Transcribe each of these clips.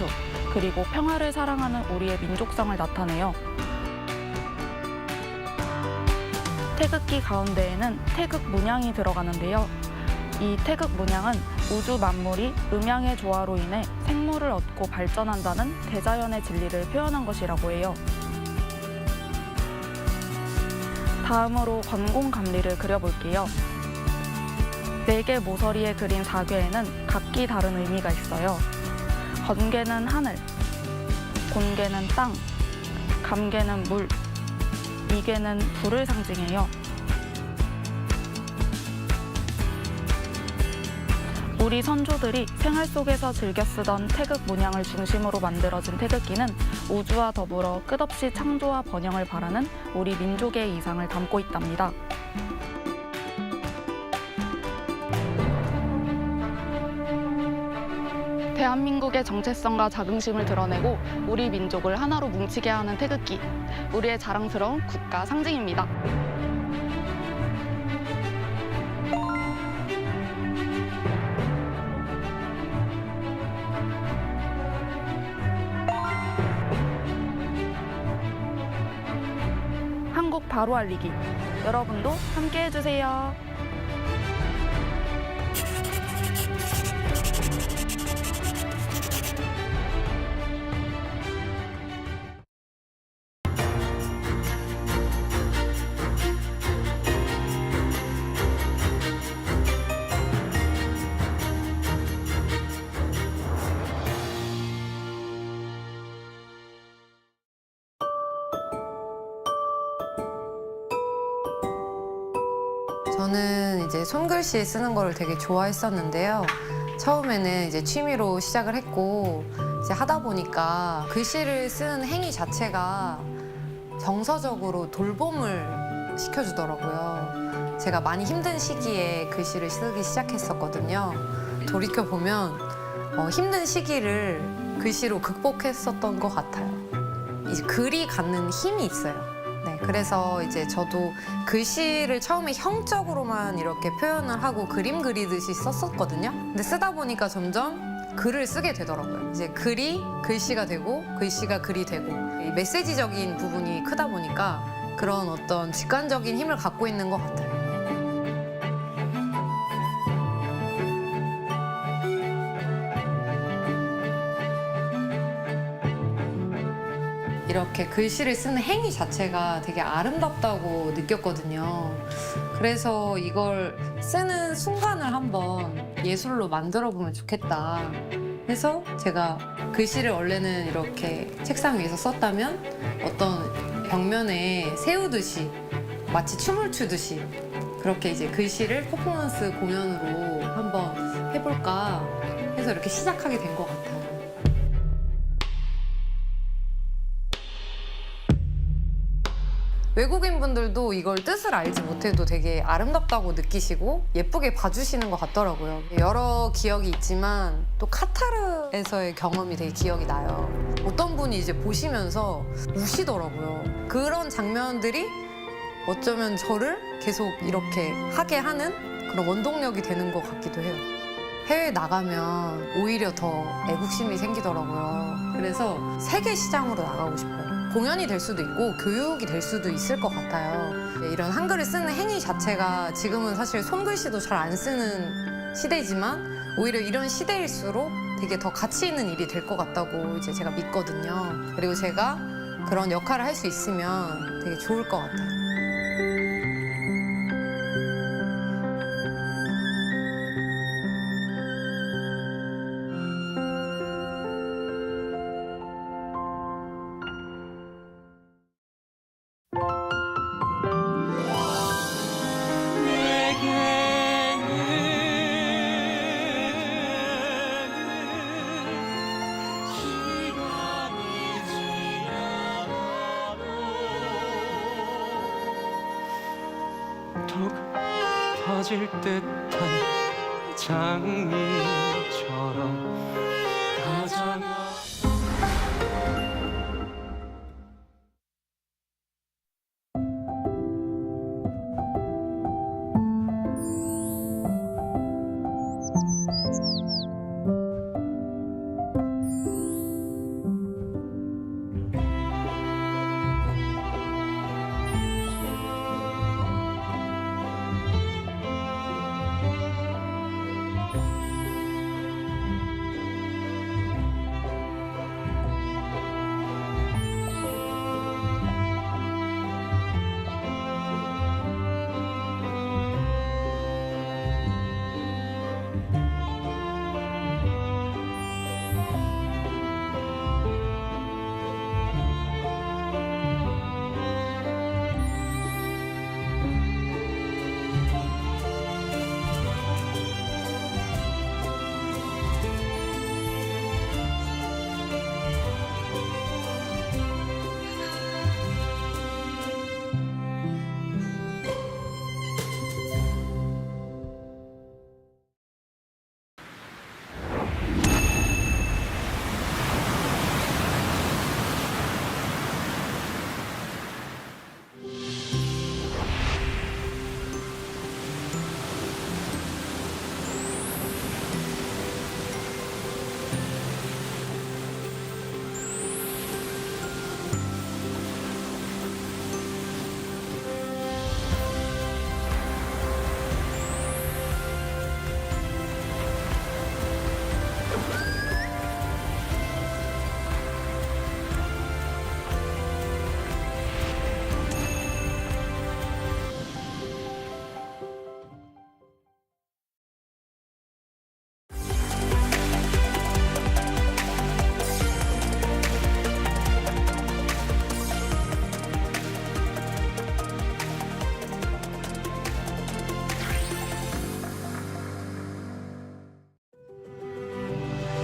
민주, 그리고 평화를 사랑하는 우리의 민족성을 나타내요. 태극기 가운데에는 태극 문양이 들어가는데요. 이 태극 문양은 우주 만물이 음양의 조화로 인해 생물을 얻고 발전한다는 대자연의 진리를 표현한 것이라고 해요. 다음으로 건공감리를 그려볼게요. 4개 모서리에 그린 4괴에는 각기 다른 의미가 있어요. 건괴는 하늘, 곤괴는 땅, 감괴는 물, 이괴는 불을 상징해요. 우리 선조들이 생활 속에서 즐겨 쓰던 태극 문양을 중심으로 만들어진 태극기는 우주와 더불어 끝없이 창조와 번영을 바라는 우리 민족의 이상을 담고 있답니다. 대한민국의 정체성과 자긍심을 드러내고 우리 민족을 하나로 뭉치게 하는 태극기, 우리의 자랑스러운 국가 상징입니다. 한국 바로 알리기, 여러분도 함께 해주세요. 저는 이제 손글씨 쓰는 거를 되게 좋아했었는데요. 처음에는 이제 취미로 시작을 했고 이제 하다 보니까 글씨를 쓰는 행위 자체가 정서적으로 돌봄을 시켜주더라고요. 제가 많이 힘든 시기에 글씨를 쓰기 시작했었거든요. 돌이켜보면 힘든 시기를 글씨로 극복했었던 것 같아요. 이제 글이 갖는 힘이 있어요. 네, 그래서 이제 저도 글씨를 처음에 형적으로만 이렇게 표현을 하고 그림 그리듯이 썼었거든요. 근데 쓰다 보니까 점점 글을 쓰게 되더라고요. 이제 글이 글씨가 되고 글씨가 글이 되고 이 메시지적인 부분이 크다 보니까 그런 어떤 직관적인 힘을 갖고 있는 것 같아요. 이렇게 글씨를 쓰는 행위 자체가 되게 아름답다고 느꼈거든요. 그래서 이걸 쓰는 순간을 한번 예술로 만들어 보면 좋겠다 해서 제가 글씨를 원래는 이렇게 책상 위에서 썼다면 어떤 벽면에 세우듯이 마치 춤을 추듯이 그렇게 이제 글씨를 퍼포먼스 공연으로 한번 해볼까 해서 이렇게 시작하게 된 것 같아요. 외국인 분들도 이걸 뜻을 알지 못해도 되게 아름답다고 느끼시고 예쁘게 봐주시는 것 같더라고요. 여러 기억이 있지만 또 카타르에서의 경험이 되게 기억이 나요. 어떤 분이 이제 보시면서 우시더라고요. 그런 장면들이 어쩌면 저를 계속 이렇게 하게 하는 그런 원동력이 되는 것 같기도 해요. 해외에 나가면 오히려 더 애국심이 생기더라고요. 그래서 세계 시장으로 나가고 싶어요. 공연이 될 수도 있고 교육이 될 수도 있을 것 같아요. 이런 한글을 쓰는 행위 자체가 지금은 사실 손글씨도 잘 안 쓰는 시대지만 오히려 이런 시대일수록 되게 더 가치 있는 일이 될 것 같다고 이제 제가 믿거든요. 그리고 제가 그런 역할을 할 수 있으면 되게 좋을 것 같아요. 툭 터질 듯한 장미처럼 가잖아.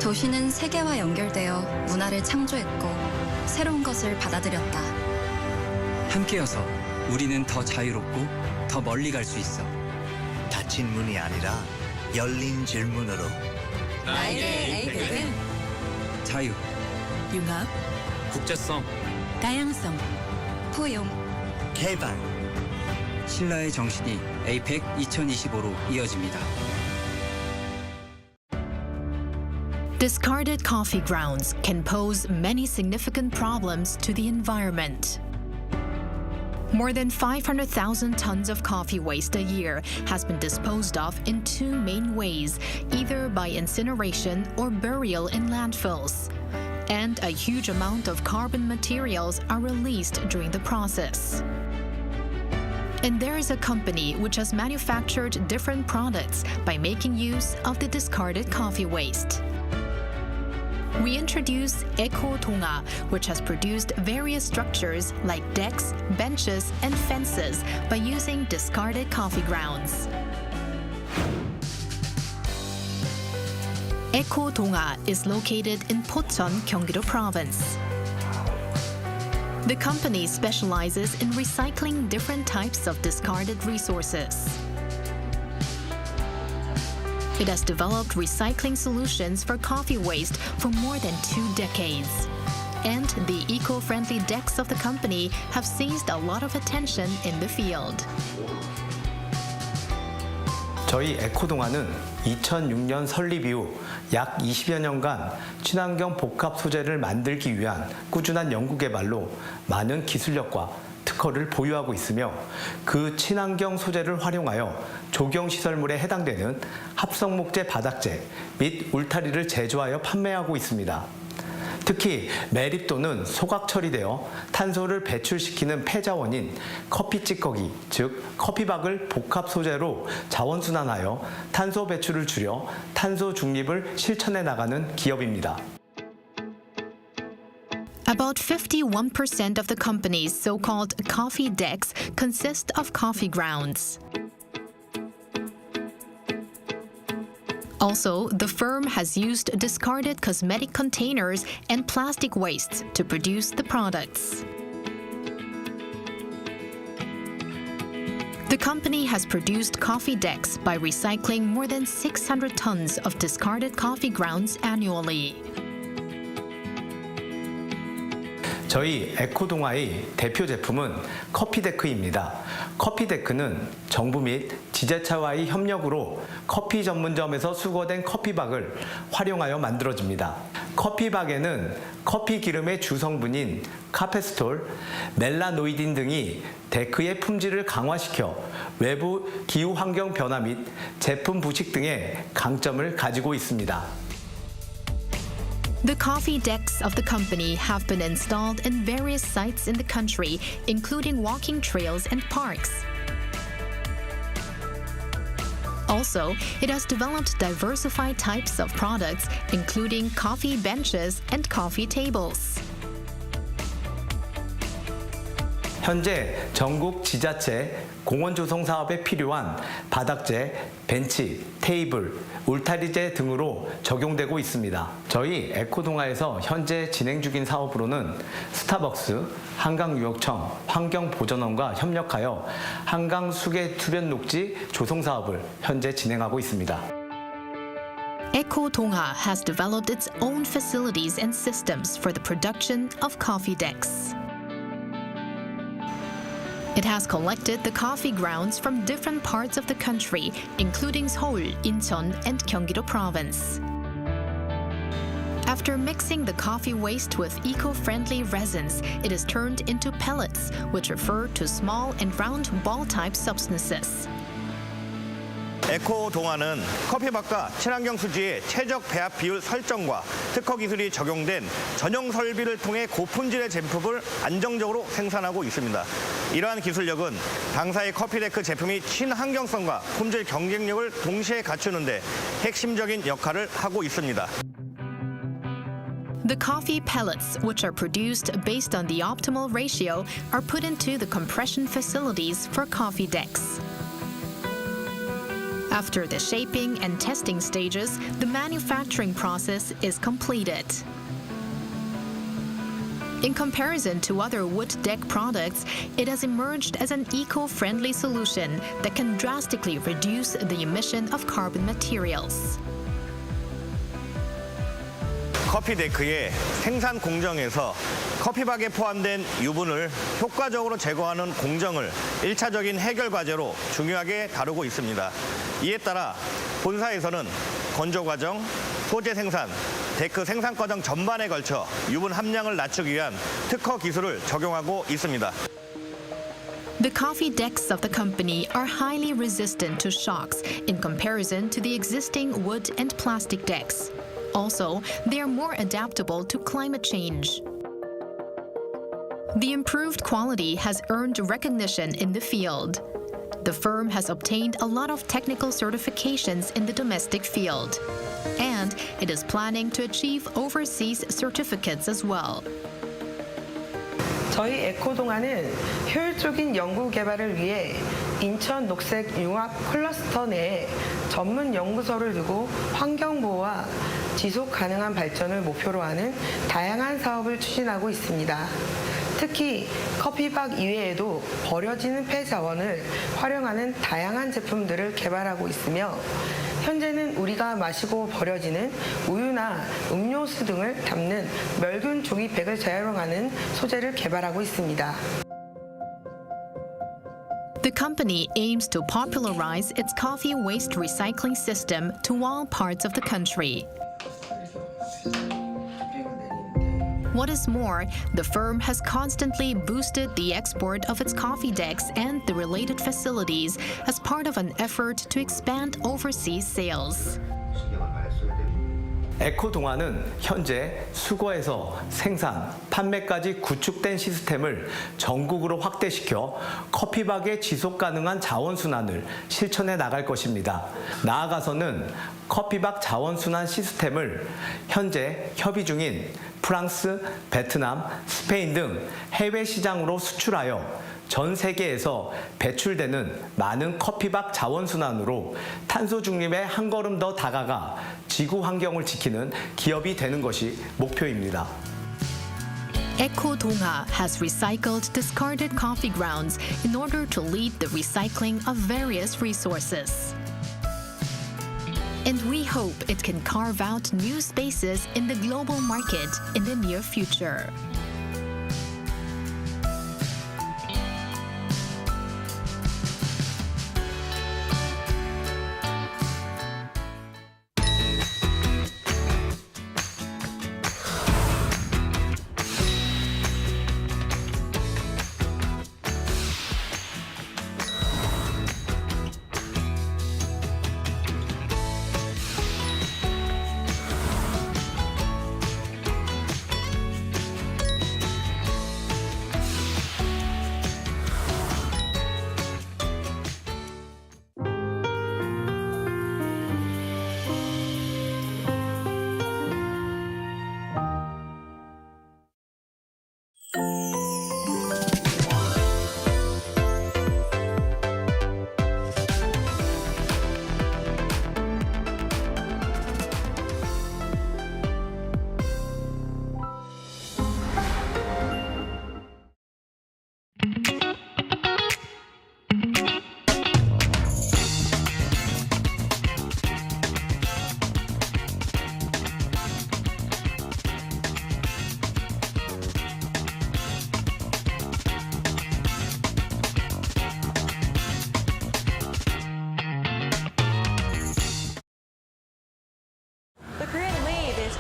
도시는 세계와 연결되어 문화를 창조했고 새로운 것을 받아들였다. 함께여서 우리는 더 자유롭고 더 멀리 갈 수 있어. 닫힌 문이 아니라 열린 질문으로 나에게 A극은 자유, 융합, 국제성, 다양성, 포용. 개방. 신라의 정신이 에이펙 2025로 이어집니다. Discarded coffee grounds can pose many significant problems to the environment. More than 500,000 tons of coffee waste a year has been disposed of in two main ways, either by incineration or burial in landfills. And a huge amount of carbon materials are released during the process. And there is a company which has manufactured different products by making use of the discarded coffee waste. We introduce Eco-Donga, which has produced various structures like decks, benches, and fences by using discarded coffee grounds. Eco-Donga is located in Pocheon, Gyeonggi-do Province. The company specializes in recycling different types of discarded resources. It has developed recycling solutions for coffee waste for more than 2 decades. And the eco-friendly decks of the company have seized a lot of attention in the field. 저희 에코동아는 2006년 설립 이후 약 20여 년간 친환경 복합 소재를 만들기 위한 꾸준한 연구 개발로 많은 기술력과 특허를 보유하고 있으며 그 친환경 소재를 활용하여 조경시설물에 해당되는 합성목재 바닥재 및 울타리를 제조하여 판매하고 있습니다. 특히 매립 또는 소각 처리되어 탄소를 배출시키는 폐자원인 커피 찌꺼기, 즉 커피박을 복합 소재로 자원순환하여 탄소 배출을 줄여 탄소 중립을 실천해 나가는 기업입니다. About 51% of the company's so-called coffee decks consist of coffee grounds. Also, the firm has used discarded cosmetic containers and plastic wastes to produce the products. The company has produced coffee decks by recycling more than 600 tons of discarded coffee grounds annually. 저희 에코동아의 대표 제품은 커피데크입니다. 커피데크는 정부 및 지자체와의 협력으로 커피 전문점에서 수거된 커피박을 활용하여 만들어집니다. 커피박에는 커피 기름의 주성분인 카페스톨, 멜라노이딘 등이 데크의 품질을 강화시켜 외부 기후 환경 변화 및 제품 부식 등의 강점을 가지고 있습니다. The coffee decks of the company have been installed in various sites in the country, including walking trails and parks. Also, it has developed diversified types of products, including coffee benches and coffee tables. 현재 전국 지자체 공원 조성 사업에 필요한 바닥재, 벤치, 테이블, 울타리재 등으로 적용되고 있습니다. 저희 에코동아에서 현재 진행 중인 사업으로는 스타벅스, 한강유역청, 환경보전원과 협력하여 한강 수계 투변 녹지 조성 사업을 현재 진행하고 있습니다. Eco-Donga has developed its own facilities and systems for the production of coffee decks. It has collected the coffee grounds from different parts of the country, including Seoul, Incheon, and Gyeonggi-do Province. After mixing the coffee waste with eco-friendly resins, it is turned into pellets, which refer to small and round ball-type substances. 에코동아는 커피박과 친환경 수지의 최적 배합 비율 설정과 특허 기술이 적용된 전용 설비를 통해 고품질의 제품을 안정적으로 생산하고 있습니다. 이러한 기술력은 당사의 커피데크 제품이 친환경성과 품질 경쟁력을 동시에 갖추는 데 핵심적인 역할을 하고 있습니다. The coffee pellets, which are produced based on the optimal ratio, are put into the compression facilities for coffee decks. After the shaping and testing stages, the manufacturing process is completed. In comparison to other wood deck products, it has emerged as an eco-friendly solution that can drastically reduce the emission of carbon materials. 커피 데크의 생산 공정에서 커피박에 포함된 유분을 효과적으로 제거하는 공정을 1차적인 해결 과제로 중요하게 다루고 있습니다. 이에 따라 본사에서는 건조 과정, 소재 생산, 데크 생산 과정 전반에 걸쳐 유분 함량을 낮추기 위한 특허 기술을 적용하고 있습니다. The coffee decks of the company are highly resistant to shocks in comparison to the existing wood and plastic decks. Also, they are more adaptable to climate change. The improved quality has earned recognition in the field. The firm has obtained a lot of technical certifications in the domestic field, and it is planning to achieve overseas certificates as well. 저희 에코동아는 효율적인 연구 개발을 위해 인천 녹색 융합 클러스터 내에 전문 연구소를 두고 환경보호와 지속 가능한 발전을 목표로 하는 다양한 사업을 추진하고 있습니다. 특히 커피박 이외에도 버려지는 폐자원을 활용하는 다양한 제품들을 개발하고 있으며 현재는 우리가 마시고 버려지는 우유나 음료수 등을 담는 멸균 종이백을 재활용하는 소재를 개발하고 있습니다. The company aims to popularize its coffee waste recycling system to all parts of the country. What is more, the firm has constantly boosted the export of its coffee decks and the related facilities as part of an effort to expand overseas sales. 에코동아는 현재 수거에서 생산, 판매까지 구축된 시스템을 전국으로 확대시켜 커피박의 지속 가능한 자원순환을 실천해 나갈 것입니다. 나아가서는 커피박 자원순환 시스템을 현재 협의 중인 프랑스, 베트남, 스페인 등 해외 시장으로 수출하여 전 세계에서 배출되는 많은 커피박 자원순환으로 탄소 중립에 한 걸음 더 다가가 지구 환경을 지키는 기업이 되는 것이 목표입니다. Eco-Donga has recycled discarded coffee grounds in order to lead the recycling of various resources. And we hope it can carve out new spaces in the global market in the near future.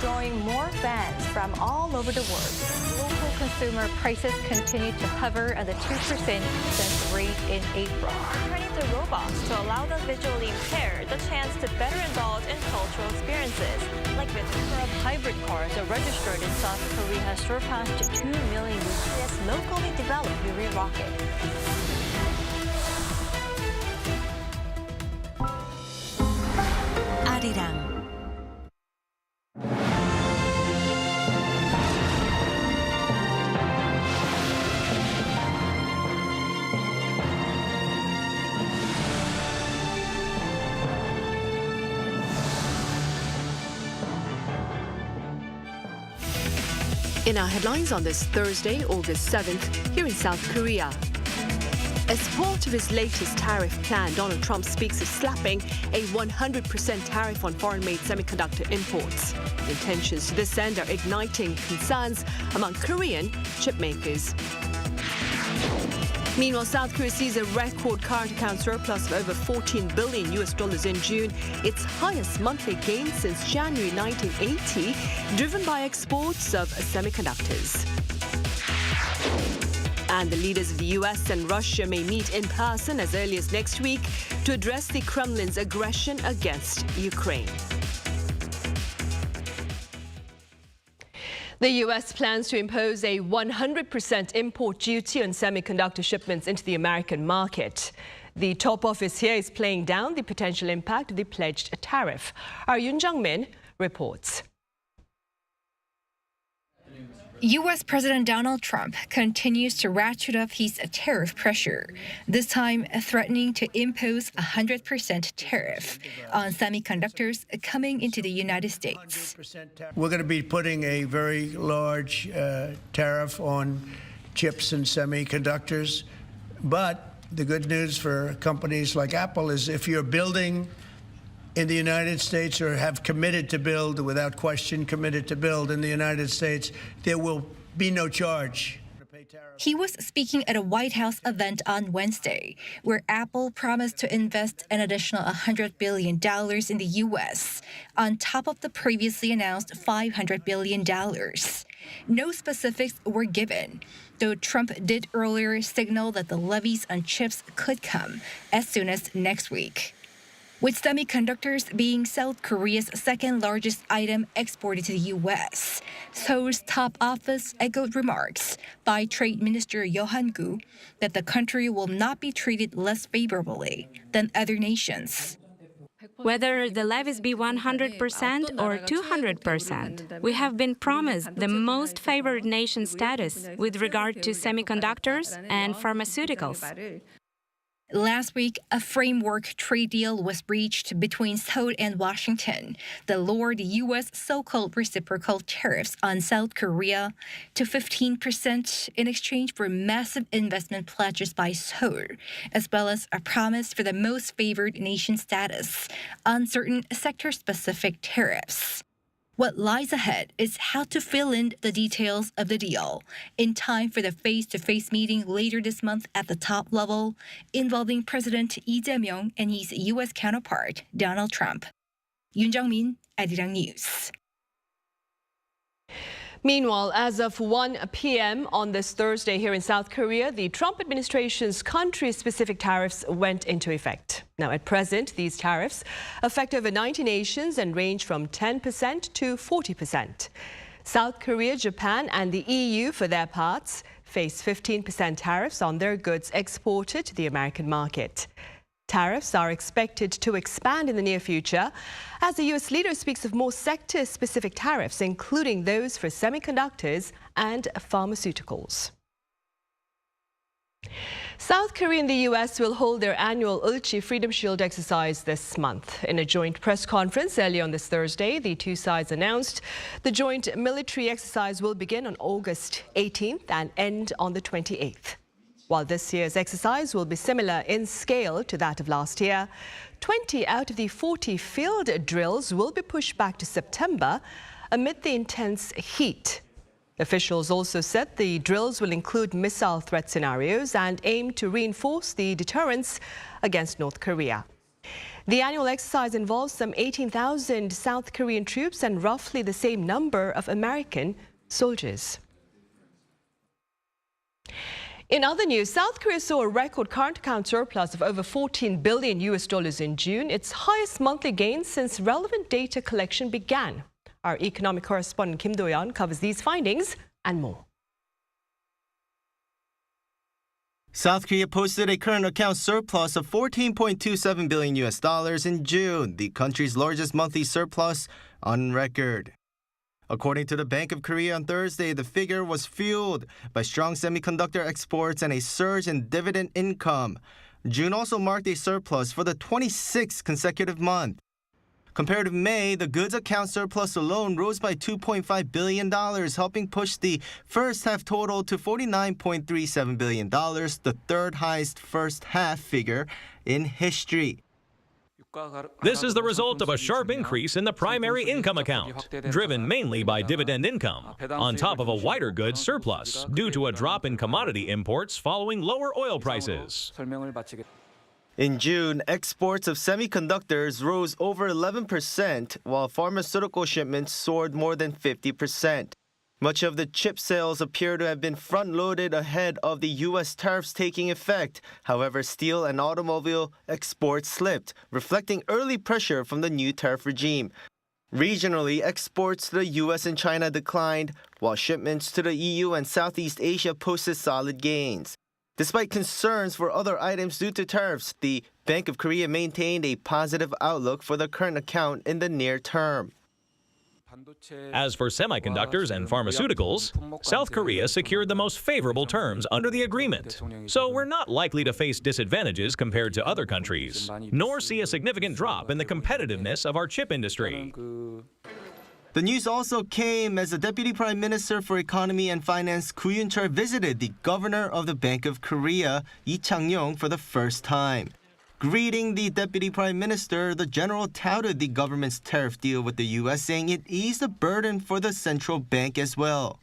drawing more fans from all over the world. Local consumer prices continue to hover at the 2% since rate in April. Turning to robots to allow the visually impaired the chance to better indulge in cultural experiences. Like the number of hybrid cars are registered in South Korea has surpassed 2 million with this locally developed Yuri rocket. Arirang. In our headlines on this Thursday, August 7th, here in South Korea. As part of his latest tariff plan, Donald Trump speaks of slapping a 100% tariff on foreign-made semiconductor imports. Intentions to this end are igniting concerns among Korean chip makers. Meanwhile, South Korea sees a record current account surplus of over $14 billion in June, its highest monthly gain since January 1980, driven by exports of semiconductors. And the leaders of the US and Russia may meet in person as early as next week to address the Kremlin's aggression against Ukraine. The U.S. plans to impose a 100% import duty on semiconductor shipments into the American market. The top office here is playing down the potential impact of the pledged tariff. Our Heung-min reports. U.S. President Donald Trump continues to ratchet up his tariff pressure, this time threatening to impose a 100% tariff on semiconductors coming into the United States. We're going to be putting a very large tariff on chips and semiconductors. But the good news for companies like Apple is if you're building in the United States or have committed to build, without question committed to build in the United States, there will be no charge. He was speaking at a White House event on Wednesday, where Apple promised to invest an additional $100 billion in the U.S., on top of the previously announced $500 billion. No specifics were given, though Trump did earlier signal that the levies on chips could come as soon as next week. With semiconductors being South Korea's second largest item exported to the U.S., Seoul's top office echoed remarks by Trade Minister Yohan-gu that the country will not be treated less favorably than other nations. Whether the levies be 100% or 200%, we have been promised the most favored nation status with regard to semiconductors and pharmaceuticals. Last week, a framework trade deal was reached between Seoul and Washington that lowered the U.S. so-called reciprocal tariffs on South Korea to 15% in exchange for massive investment pledges by Seoul, as well as a promise for the most favored nation status on certain sector-specific tariffs. What lies ahead is how to fill in the details of the deal in time for the face-to-face meeting later this month at the top level involving President Lee Jae-myung and his U.S. counterpart, Donald Trump. Yoon-min, Arirang News. Meanwhile, as of 1 p.m. on this Thursday here in South Korea, the Trump administration's country-specific tariffs went into effect. Now, at present, these tariffs affect over 90 nations and range from 10% to 40%. South Korea, Japan, and the EU, for their parts, face 15% tariffs on their goods exported to the American market. Tariffs are expected to expand in the near future as the U.S. leader speaks of more sector-specific tariffs, including those for semiconductors and pharmaceuticals. South Korea and the U.S. will hold their annual Ulchi Freedom Shield exercise this month. In a joint press conference earlier on this Thursday, the two sides announced the joint military exercise will begin on August 18th and end on the 28th. While this year's exercise will be similar in scale to that of last year, 20 out of the 40 field drills will be pushed back to September amid the intense heat. Officials also said the drills will include missile threat scenarios and aim to reinforce the deterrence against North Korea. The annual exercise involves some 18,000 South Korean troops and roughly the same number of American soldiers. In other news, South Korea saw a record current account surplus of over $14 billion in June, its highest monthly gain since relevant data collection began. Our economic correspondent Kim Do-yeon covers these findings and more. South Korea posted a current account surplus of $14.27 billion in June, the country's largest monthly surplus on record. According to the Bank of Korea on Thursday, the figure was fueled by strong semiconductor exports and a surge in dividend income. June also marked a surplus for the 26th consecutive month. Compared to May, the goods account surplus alone rose by $2.5 billion, helping push the first half total to $49.37 billion, the third highest first half figure in history. This is the result of a sharp increase in the primary income account, driven mainly by dividend income, on top of a wider goods surplus due to a drop in commodity imports following lower oil prices. In June, exports of semiconductors rose over 11%, while pharmaceutical shipments soared more than 50%. Much of the chip sales appear to have been front-loaded ahead of the U.S. tariffs taking effect. However, steel and automobile exports slipped, reflecting early pressure from the new tariff regime. Regionally, exports to the U.S. and China declined, while shipments to the EU and Southeast Asia posted solid gains. Despite concerns for other items due to tariffs, the Bank of Korea maintained a positive outlook for the current account in the near term. As for semiconductors and pharmaceuticals, South Korea secured the most favorable terms under the agreement. So we're not likely to face disadvantages compared to other countries, nor see a significant drop in the competitiveness of our chip industry. The news also came as the Deputy Prime Minister for Economy and Finance, Koo Yoon-chol, visited the Governor of the Bank of Korea, Lee Chang-yong, for the first time. Greeting the Deputy Prime Minister, the general touted the government's tariff deal with the U.S., saying it eased the burden for the central bank as well.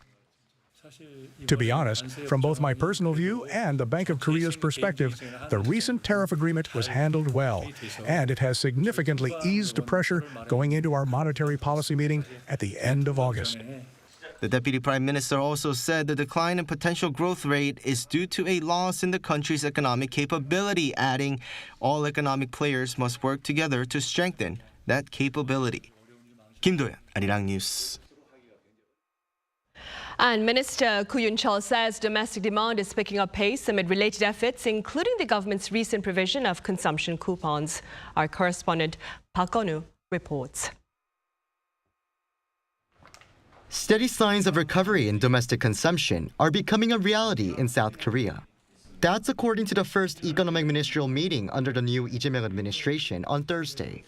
To be honest, from both my personal view and the Bank of Korea's perspective, the recent tariff agreement was handled well, and it has significantly eased the pressure going into our monetary policy meeting at the end of August. The Deputy Prime Minister also said the decline in potential growth rate is due to a loss in the country's economic capability, adding, all economic players must work together to strengthen that capability. Kim Do-yeon, Arirang News. And Minister Koo Yoon-chol says domestic demand is picking up pace amid related efforts, including the government's recent provision of consumption coupons. Our correspondent Park Eun-woo reports. Steady signs of recovery in domestic consumption are becoming a reality in South Korea. That's according to the first economic ministerial meeting under the new Lee Jae-myung administration on Thursday.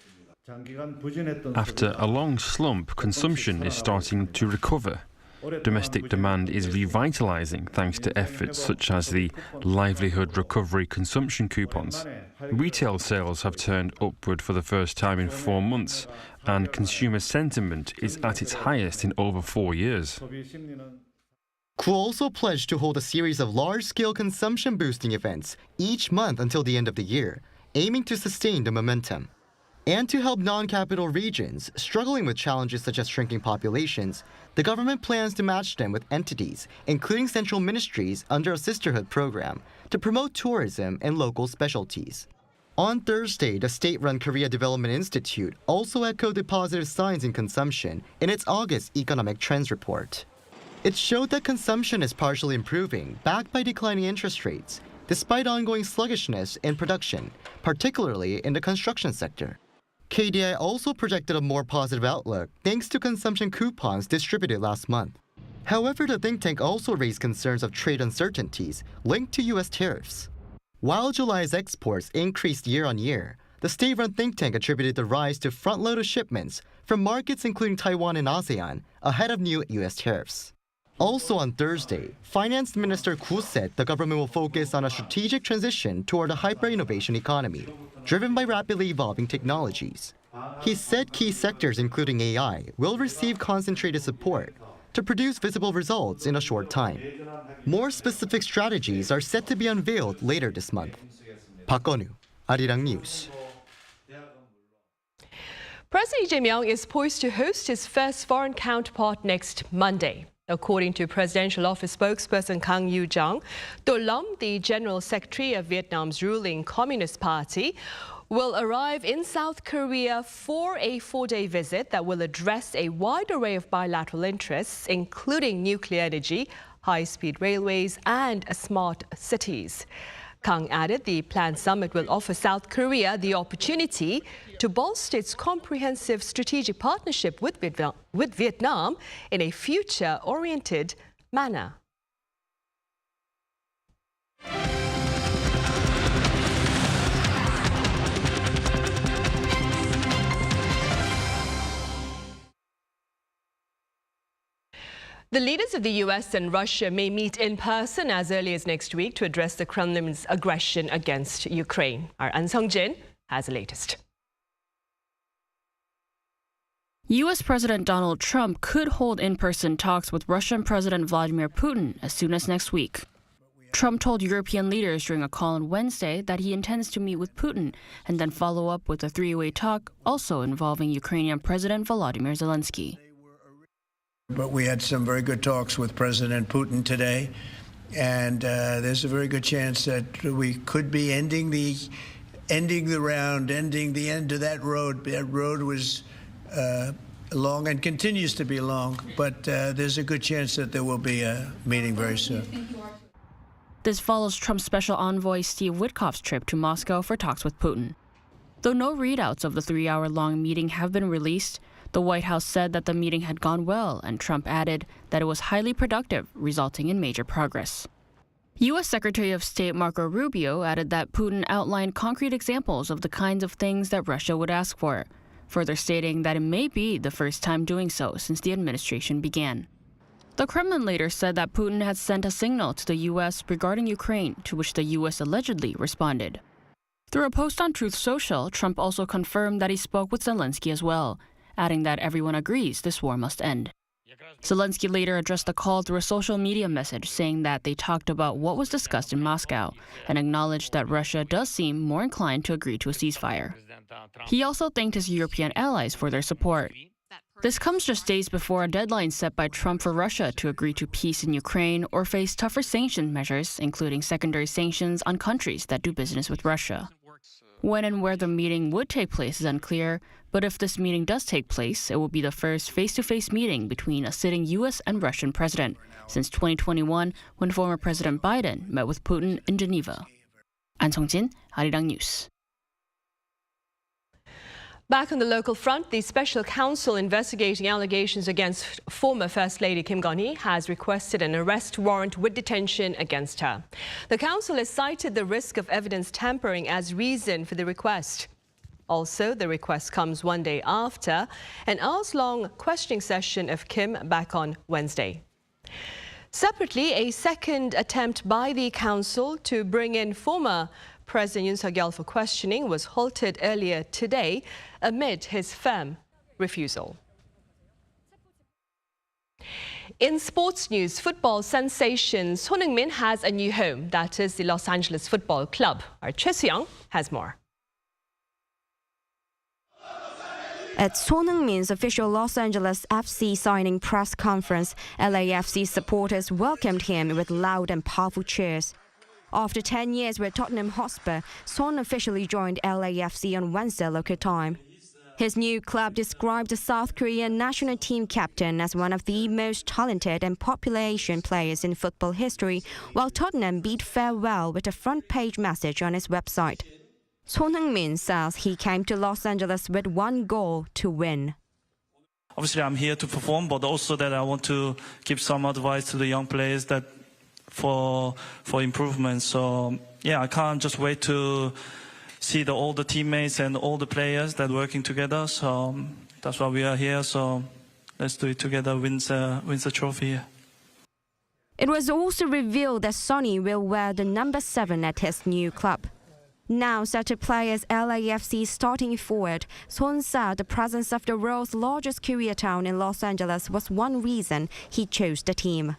After a long slump, consumption is starting to recover. Domestic demand is revitalizing thanks to efforts such as the Livelihood Recovery Consumption Coupons. Retail sales have turned upward for the first time in 4 months, and consumer sentiment is at its highest in over 4 years. Koo also pledged to hold a series of large-scale consumption-boosting events each month until the end of the year, aiming to sustain the momentum. And to help non-capital regions struggling with challenges such as shrinking populations, the government plans to match them with entities, including central ministries, under a sisterhood program to promote tourism and local specialties. On Thursday, the state-run Korea Development Institute also echoed the positive signs in consumption in its August Economic Trends Report. It showed that consumption is partially improving, backed by declining interest rates, despite ongoing sluggishness in production, particularly in the construction sector. KDI also projected a more positive outlook thanks to consumption coupons distributed last month. However, the think tank also raised concerns of trade uncertainties linked to U.S. tariffs. While July's exports increased year-on-year, the state-run think tank attributed the rise to front-loaded shipments from markets including Taiwan and ASEAN ahead of new U.S. tariffs. Also on Thursday, Finance Minister Koo said the government will focus on a strategic transition toward a hyper-innovation economy, driven by rapidly evolving technologies. He said key sectors including AI will receive concentrated support to produce visible results in a short time. More specific strategies are set to be unveiled later this month. Park Eun-woo, Arirang News. President Lee Jae-myung is poised to host his first foreign counterpart next Monday. According to Presidential Office spokesperson Kang Yoo-jung, To Lam, the General Secretary of Vietnam's ruling Communist Party, will arrive in South Korea for a 4-day visit that will address a wide array of bilateral interests, including nuclear energy, high-speed railways, and smart cities. Kang added the planned summit will offer South Korea the opportunity to bolster its comprehensive strategic partnership with Vietnam in a future-oriented manner. The leaders of the US and Russia may meet in person as early as next week to address the Kremlin's aggression against Ukraine. Our An Sung-jin has the latest. U.S. President Donald Trump could hold in-person talks with Russian President Vladimir Putin as soon as next week. Trump told European leaders during a call on Wednesday that he intends to meet with Putin and then follow up with a three-way talk also involving Ukrainian President Volodymyr Zelensky. But we had some very good talks with President Putin today, and there's a very good chance that we could be ending the round, ending the end of that road. That road was long and continues to be long, but there's a good chance that there will be a meeting very soon. This follows Trump's special envoy Steve Witkoff's trip to Moscow for talks with Putin. Though no readouts of the 3-hour-long meeting have been released, the White House said that the meeting had gone well, and Trump added that it was highly productive, resulting in major progress. U.S. Secretary of State Marco Rubio added that Putin outlined concrete examples of the kinds of things that Russia would ask for, further stating that it may be the first time doing so since the administration began. The Kremlin later said that Putin had sent a signal to the U.S. regarding Ukraine, to which the U.S. allegedly responded. Through a post on Truth Social, Trump also confirmed that he spoke with Zelensky as well, adding that everyone agrees this war must end. Zelensky later addressed the call through a social media message saying that they talked about what was discussed in Moscow and acknowledged that Russia does seem more inclined to agree to a ceasefire. He also thanked his European allies for their support. This comes just days before a deadline set by Trump for Russia to agree to peace in Ukraine or face tougher sanction measures, including secondary sanctions on countries that do business with Russia. When and where the meeting would take place is unclear, but if this meeting does take place, it will be the first face-to-face meeting between a sitting U.S. and Russian president since 2021, when former President Biden met with Putin in Geneva. An Sung-jin, Arirang News. Back on the local front, the special counsel investigating allegations against former First Lady Kim Gun-hee has requested an arrest warrant with detention against her. The counsel has cited the risk of evidence tampering as reason for the request. Also, the request comes one day after an hours-long questioning session of Kim back on Wednesday. Separately, a second attempt by the counsel to bring in former President Yoon Suk-yeol for questioning was halted earlier today amid his firm refusal. In sports news, football sensation Son Heung-min has a new home, that is the Los Angeles Football Club. Our Choi Soo-young has more. At Son Heung-min's official Los Angeles FC signing press conference, LAFC supporters welcomed him with loud and powerful cheers. After 10 years with Tottenham Hotspur, Son officially joined LAFC on Wednesday local time. His new club described the South Korean national team captain as one of the most talented and popular Asian players in football history, while Tottenham bid farewell with a front-page message on his website. Son Heung-min says he came to Los Angeles with one goal: to win. Obviously, I'm here to perform, but also that I want to give some advice to the young players that for improvement. So yeah, I can't just wait to see all the teammates and all the players that are working together. So that's why we are here. So let's do it together, wins the trophy here. It was also revealed that Sonny will wear the number 7 at his new club. Now set to play as LAFC's starting forward, Son said the presence of the world's largest career town in Los Angeles was one reason he chose the team.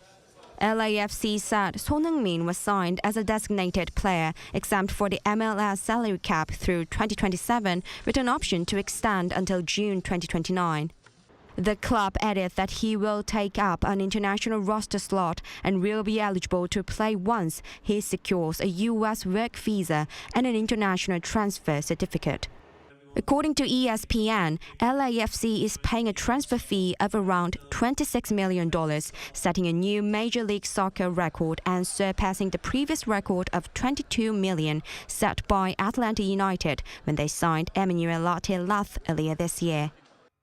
LAFC said Son Heung-min was signed as a designated player, exempt for the MLS salary cap through 2027, with an option to extend until June 2029. The club added that he will take up an international roster slot and will be eligible to play once he secures a U.S. work visa and an international transfer certificate. According to ESPN, LAFC is paying a transfer fee of around $26 million, setting a new Major League Soccer record and surpassing the previous record of $22 million set by Atlanta United when they signed Emmanuel Latte-Lath earlier this year.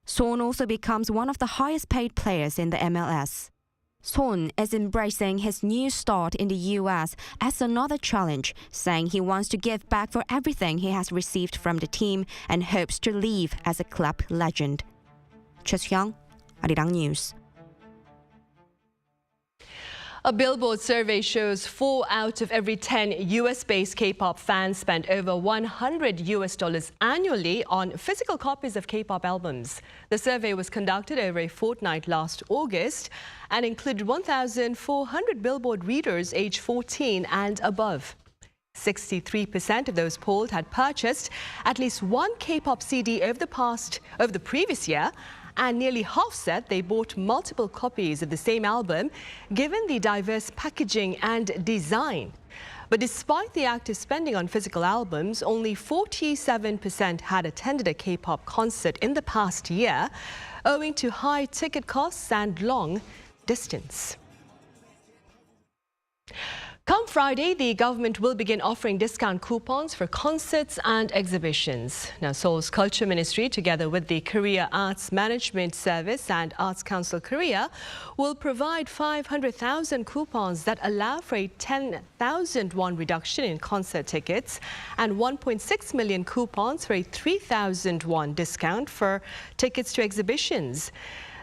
Son also becomes one of the highest-paid players in the MLS. Son is embracing his new start in the U.S. as another challenge, saying he wants to give back for everything he has received from the team and hopes to leave as a club legend. Choi Soo-young, Arirang News. A Billboard survey shows 4 out of every 10 US-based K-pop fans spend over $100 annually on physical copies of K-pop albums. The survey was conducted over a fortnight last August and included 1,400 Billboard readers aged 14 and above. 63% of those polled had purchased at least one K-pop CD over the previous year, and nearly half said they bought multiple copies of the same album, given the diverse packaging and design. But despite the active spending on physical albums, only 47% had attended a K-pop concert in the past year, owing to high ticket costs and long distance. Come Friday, the government will begin offering discount coupons for concerts and exhibitions. Now, Seoul's Culture Ministry, together with the Korea Arts Management Service and Arts Council Korea, will provide 500,000 coupons that allow for a 10,000 won reduction in concert tickets and 1.6 million coupons for a 3,000 won discount for tickets to exhibitions.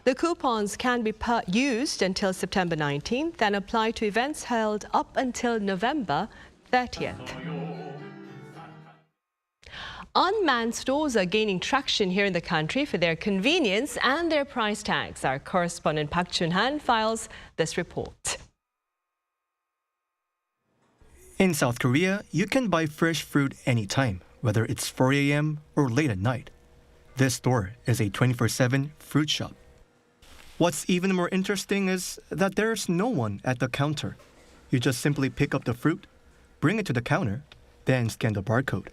The coupons can be used until September 19th and apply to events held up until November 30th. Unmanned stores are gaining traction here in the country for their convenience and their price tags. Our correspondent Park Chun-han files this report. In South Korea, you can buy fresh fruit anytime, whether it's 4 a.m. or late at night. This store is a 24/7 fruit shop. What's even more interesting is that there's no one at the counter. You just simply pick up the fruit, bring it to the counter, then scan the barcode.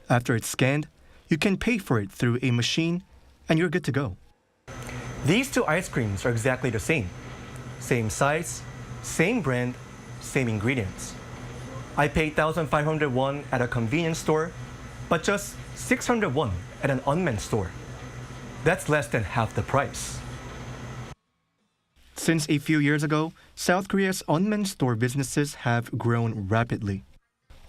After it's scanned, you can pay for it through a machine, and you're good to go. These two ice creams are exactly the same. Same size, same brand, same ingredients. I paid 1,500 won at a convenience store, but just 600 won at an unmanned store. That's less than half the price. Since a few years ago, South Korea's unmanned store businesses have grown rapidly.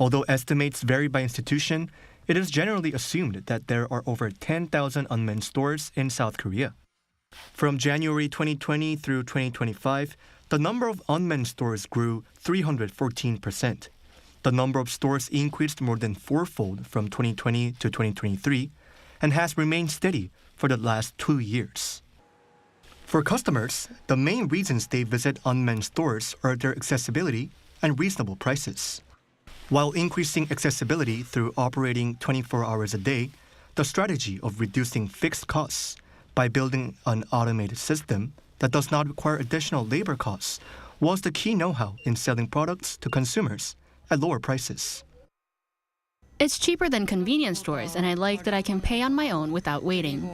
Although estimates vary by institution, it is generally assumed that there are over 10,000 unmanned stores in South Korea. From January 2020 through 2025, the number of unmanned stores grew 314%. The number of stores increased more than fourfold from 2020 to 2023 and has remained steady for the last 2 years. For customers, the main reasons they visit unmanned stores are their accessibility and reasonable prices. While increasing accessibility through operating 24 hours a day, the strategy of reducing fixed costs by building an automated system that does not require additional labor costs was the key know-how in selling products to consumers at lower prices. It's cheaper than convenience stores, and I like that I can pay on my own without waiting.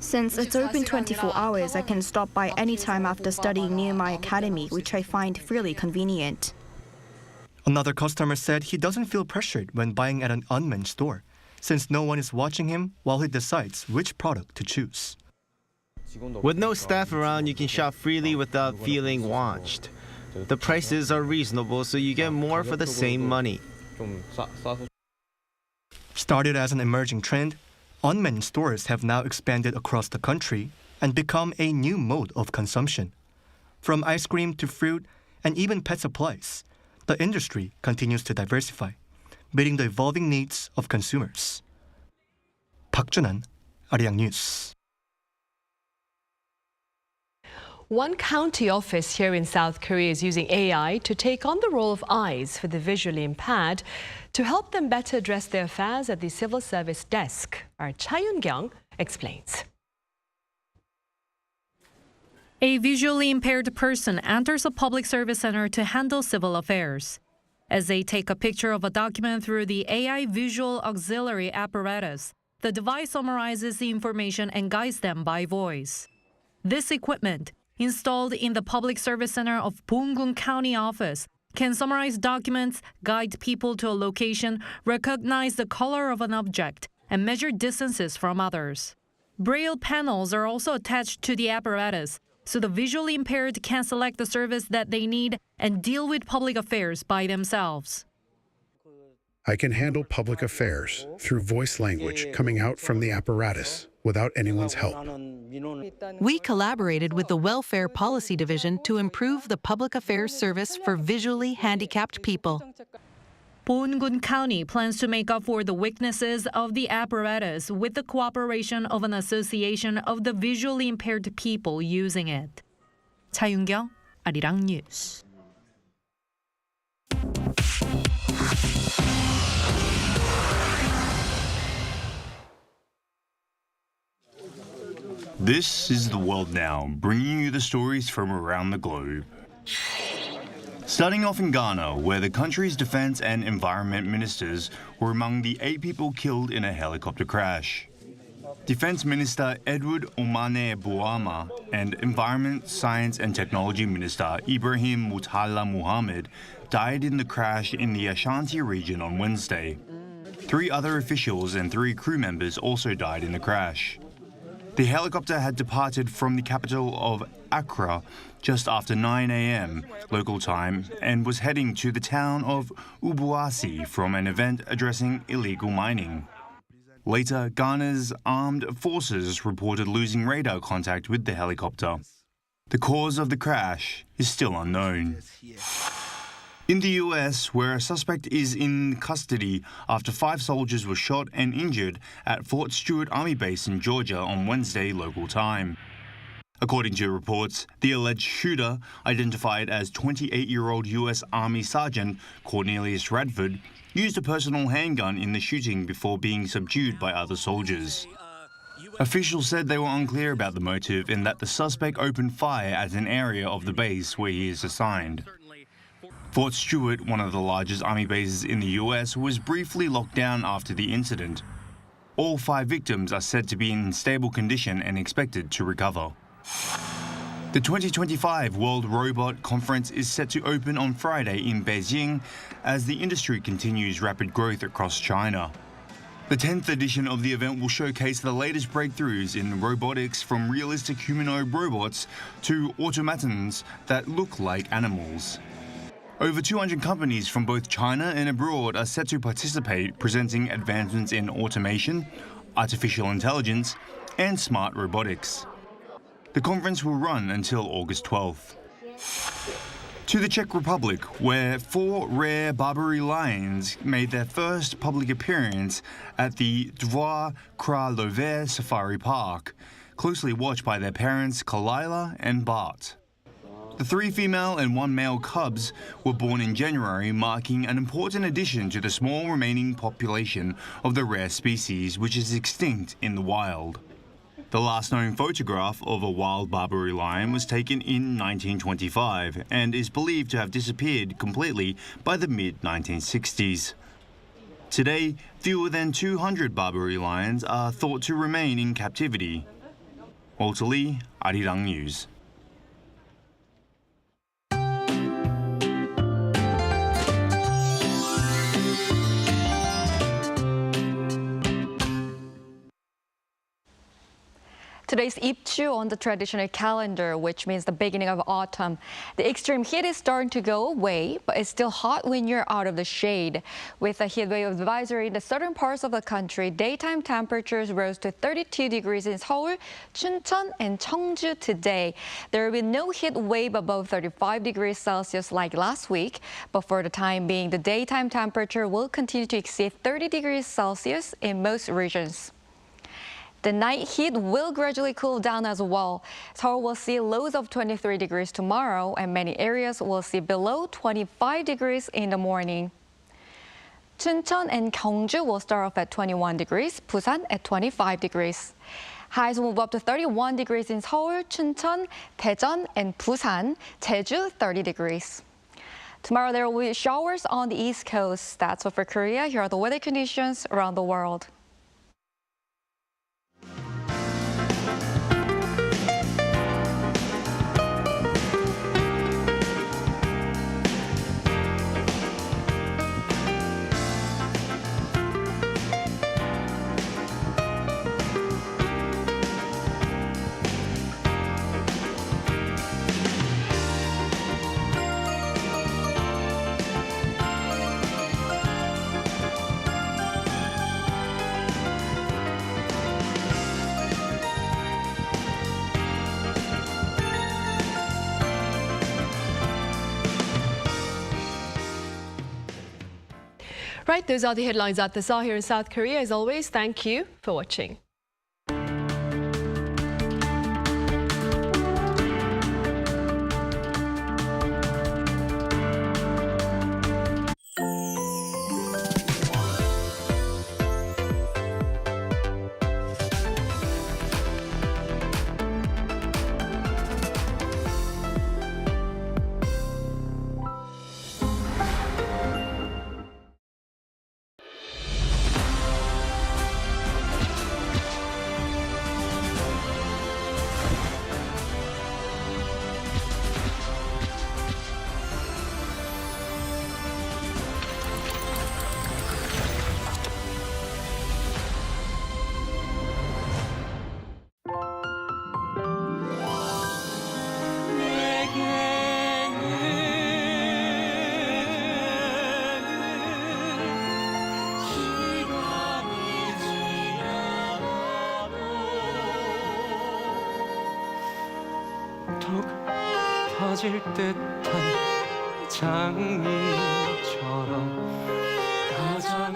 Since it's open 24 hours, I can stop by any time after studying near my academy, which I find really convenient. Another customer said he doesn't feel pressured when buying at an unmanned store, since no one is watching him while he decides which product to choose. With no staff around, you can shop freely without feeling watched. The prices are reasonable, so you get more for the same money. Started as an emerging trend, unmanned stores have now expanded across the country and become a new mode of consumption. From ice cream to fruit and even pet supplies, the industry continues to diversify, meeting the evolving needs of consumers. Park Chun-han, Arirang News. One county office here in South Korea is using AI to take on the role of eyes for the visually impaired to help them better address their affairs at the civil service desk. Our Cha Yun-kyung explains. A visually impaired person enters a public service center to handle civil affairs. As they take a picture of a document through the AI visual auxiliary apparatus, the device summarizes the information and guides them by voice. This equipment, installed in the Public Service Center of Bonggung County Office, can summarize documents, guide people to a location, recognize the color of an object, and measure distances from others. Braille panels are also attached to the apparatus, so the visually impaired can select the service that they need and deal with public affairs by themselves. I can handle public affairs through voice language coming out from the apparatus without anyone's help. We collaborated with the Welfare Policy Division to improve the public affairs service for visually handicapped people. Boongun County plans to make up for the weaknesses of the apparatus with the cooperation of an association of the visually impaired people using it. 차윤경, Arirang News. This is The World Now, bringing you the stories from around the globe. Starting off in Ghana, where the country's defense and environment ministers were among the 8 people killed in a helicopter crash. Defense Minister Edward Omane Bouama and Environment, Science and Technology Minister Ibrahim Mutala Muhammad died in the crash in the Ashanti region on Wednesday. 3 other officials and 3 crew members also died in the crash. The helicopter had departed from the capital of Accra just after 9 a.m. local time and was heading to the town of Ubuasi from an event addressing illegal mining. Later, Ghana's armed forces reported losing radar contact with the helicopter. The cause of the crash is still unknown. In the US, where a suspect is in custody after 5 soldiers were shot and injured at Fort Stewart Army Base in Georgia on Wednesday local time. According to reports, the alleged shooter, identified as 28-year-old US Army Sergeant Cornelius Radford, used a personal handgun in the shooting before being subdued by other soldiers. Officials said they were unclear about the motive and that the suspect opened fire at an area of the base where he is assigned. Fort Stewart, one of the largest army bases in the US, was briefly locked down after the incident. All 5 victims are said to be in stable condition and expected to recover. The 2025 World Robot Conference is set to open on Friday in Beijing as the industry continues rapid growth across China. The 10th edition of the event will showcase the latest breakthroughs in robotics, from realistic humanoid robots to automatons that look like animals. Over 200 companies from both China and abroad are set to participate, presenting advancements in automation, artificial intelligence, and smart robotics. The conference will run until August 12th. To the Czech Republic, where 4 rare Barbary lions made their first public appearance at the Dva Králové Safari Park, closely watched by their parents Kalila and Bart. The 3 female and 1 male cubs were born in January, marking an important addition to the small remaining population of the rare species, which is extinct in the wild. The last known photograph of a wild Barbary lion was taken in 1925 and is believed to have disappeared completely by the mid-1960s. Today, fewer than 200 Barbary lions are thought to remain in captivity. Walter Lee, Arirang News. Today's 입추 on the traditional calendar, which means the beginning of autumn. The extreme heat is starting to go away, but it's still hot when you're out of the shade. With a heat wave advisory in the southern parts of the country, daytime temperatures rose to 32 degrees in Seoul, Chuncheon, and Cheongju today. There will be no heat wave above 35 degrees Celsius like last week, but for the time being, the daytime temperature will continue to exceed 30 degrees Celsius in most regions. The night heat will gradually cool down as well. Seoul will see lows of 23 degrees tomorrow, and many areas will see below 25 degrees in the morning. Chuncheon and Gyeongju will start off at 21 degrees, Busan at 25 degrees. Highs will move up to 31 degrees in Seoul, Chuncheon, Daejeon, and Busan, Jeju 30 degrees. Tomorrow there will be showers on the East Coast. That's all for Korea. Here are the weather conditions around the world. Right, those are the headlines at this hour here in South Korea. As always, thank you for watching. 톡 터질 듯한 장미처럼 가장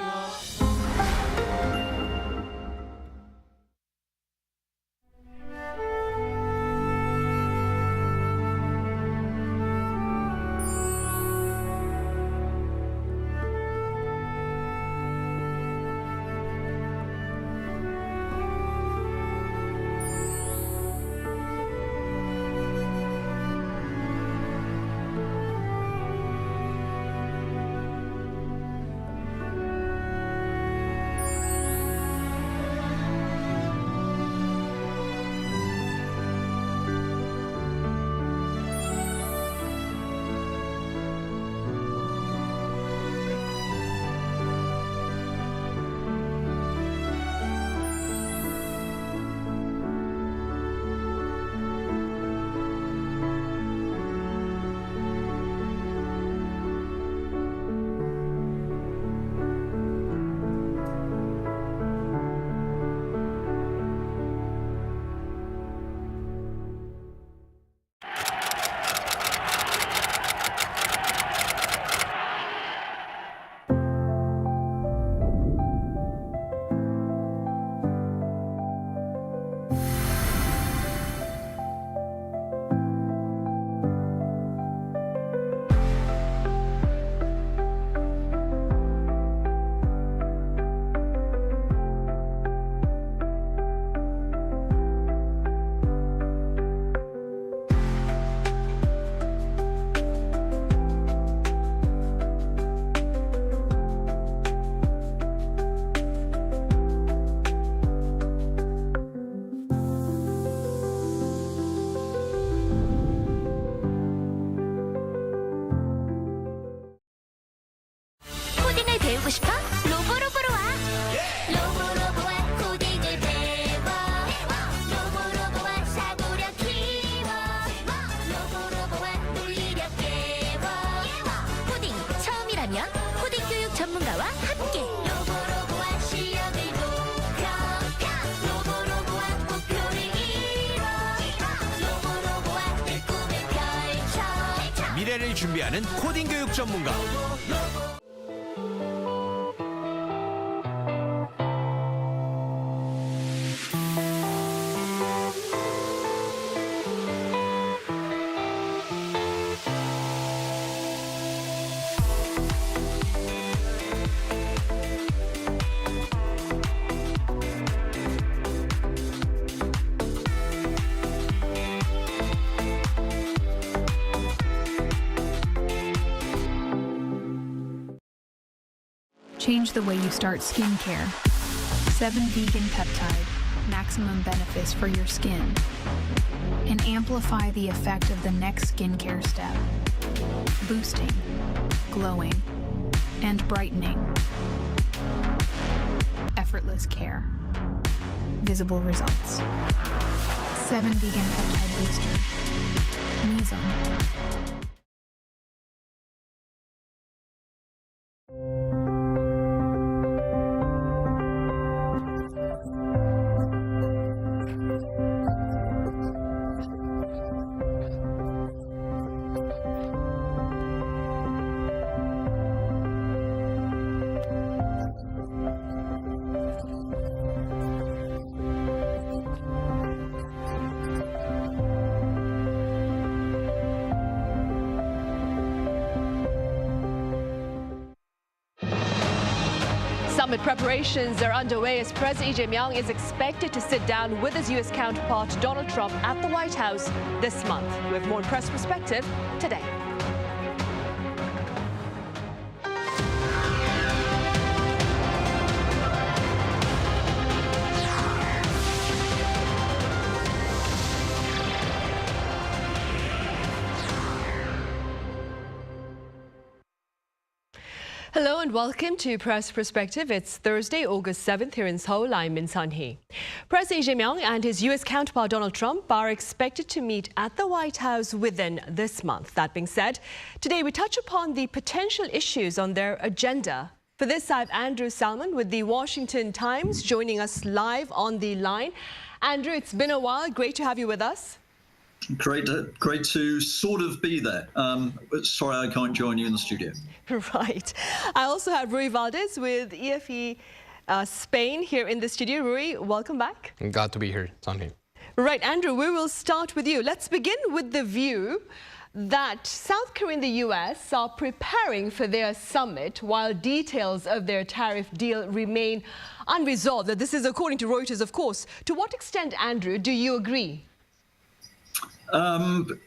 배우고 싶어? 로보로보로 와! 로보로보와 코딩을 배워 로보로보와 사고력 키워 로보로보와 논리력 깨워 코딩 처음이라면 코딩 교육 전문가와 함께 로보로보와 실력을 높여 로보로보와 목표를 이뤄 로보로보와 내 꿈을 펼쳐 미래를 준비하는 코딩 교육 전문가 Change the way you start skincare. 7 vegan peptide, maximum benefits for your skin. And amplify the effect of the next skincare step. Boosting, glowing, and brightening. Effortless care. Visible results. 7 vegan peptide booster. Mizone. Summit preparations are underway as President Lee Jae-myung is expected to sit down with his U.S. counterpart Donald Trump at the White House this month. We have more Press Perspective today. Hello and welcome to Press Perspective. It's Thursday, August 7th here in Seoul. I'm Min Sun-hee. President Lee Jae-myung and his U.S. counterpart Donald Trump are expected to meet at the White House within this month. That being said, today we touch upon the potential issues on their agenda. For this, I have Andrew Salmon with the Washington Times joining us live on the line. Andrew, it's been a while. Great to have you with us. Great to sort of be there. Sorry I can't join you in the studio. Right. I also have Rui Valdez with EFE Spain here in the studio. Rui, welcome back. Glad to be here, Sunny. Right, Andrew, we will start with you. Let's begin with the view that South Korea and the US are preparing for their summit while details of their tariff deal remain unresolved. This is according to Reuters, of course. To what extent, Andrew, do you agree?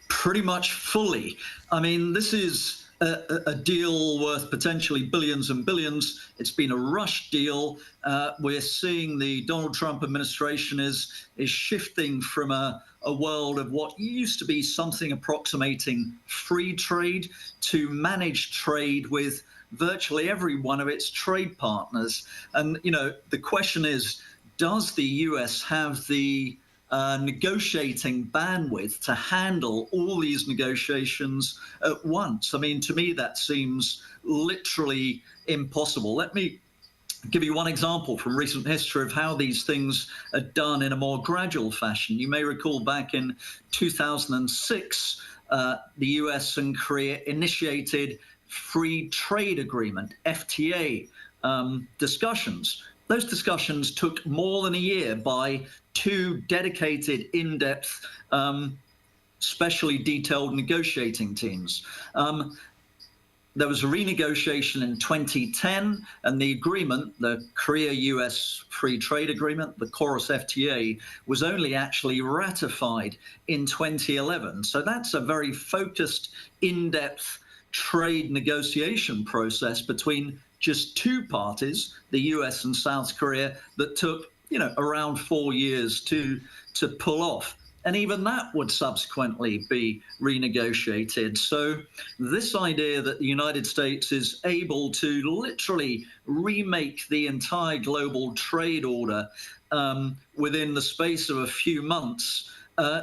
Pretty much fully. I mean, this is a deal worth potentially billions and billions. It's been a rush deal. We're seeing the Donald Trump administration is shifting from a world of what used to be something approximating free trade to managed trade with virtually every one of its trade partners. And, you know, the question is, does the US have the negotiating bandwidth to handle all these negotiations at once? I mean, to me, that seems literally impossible. Let me give you one example from recent history of how these things are done in a more gradual fashion. You may recall back in 2006, the US and Korea initiated free trade agreement, FTA, discussions. Those discussions took more than a year by two dedicated, in-depth, specially detailed negotiating teams. There was a renegotiation in 2010, and the agreement, the Korea-US Free Trade Agreement, the Chorus FTA, was only actually ratified in 2011. So that's a very focused, in-depth trade negotiation process between just two parties, the US and South Korea, that took, you know, around 4 years to pull off. And even that would subsequently be renegotiated. So this idea that the United States is able to literally remake the entire global trade order within the space of a few months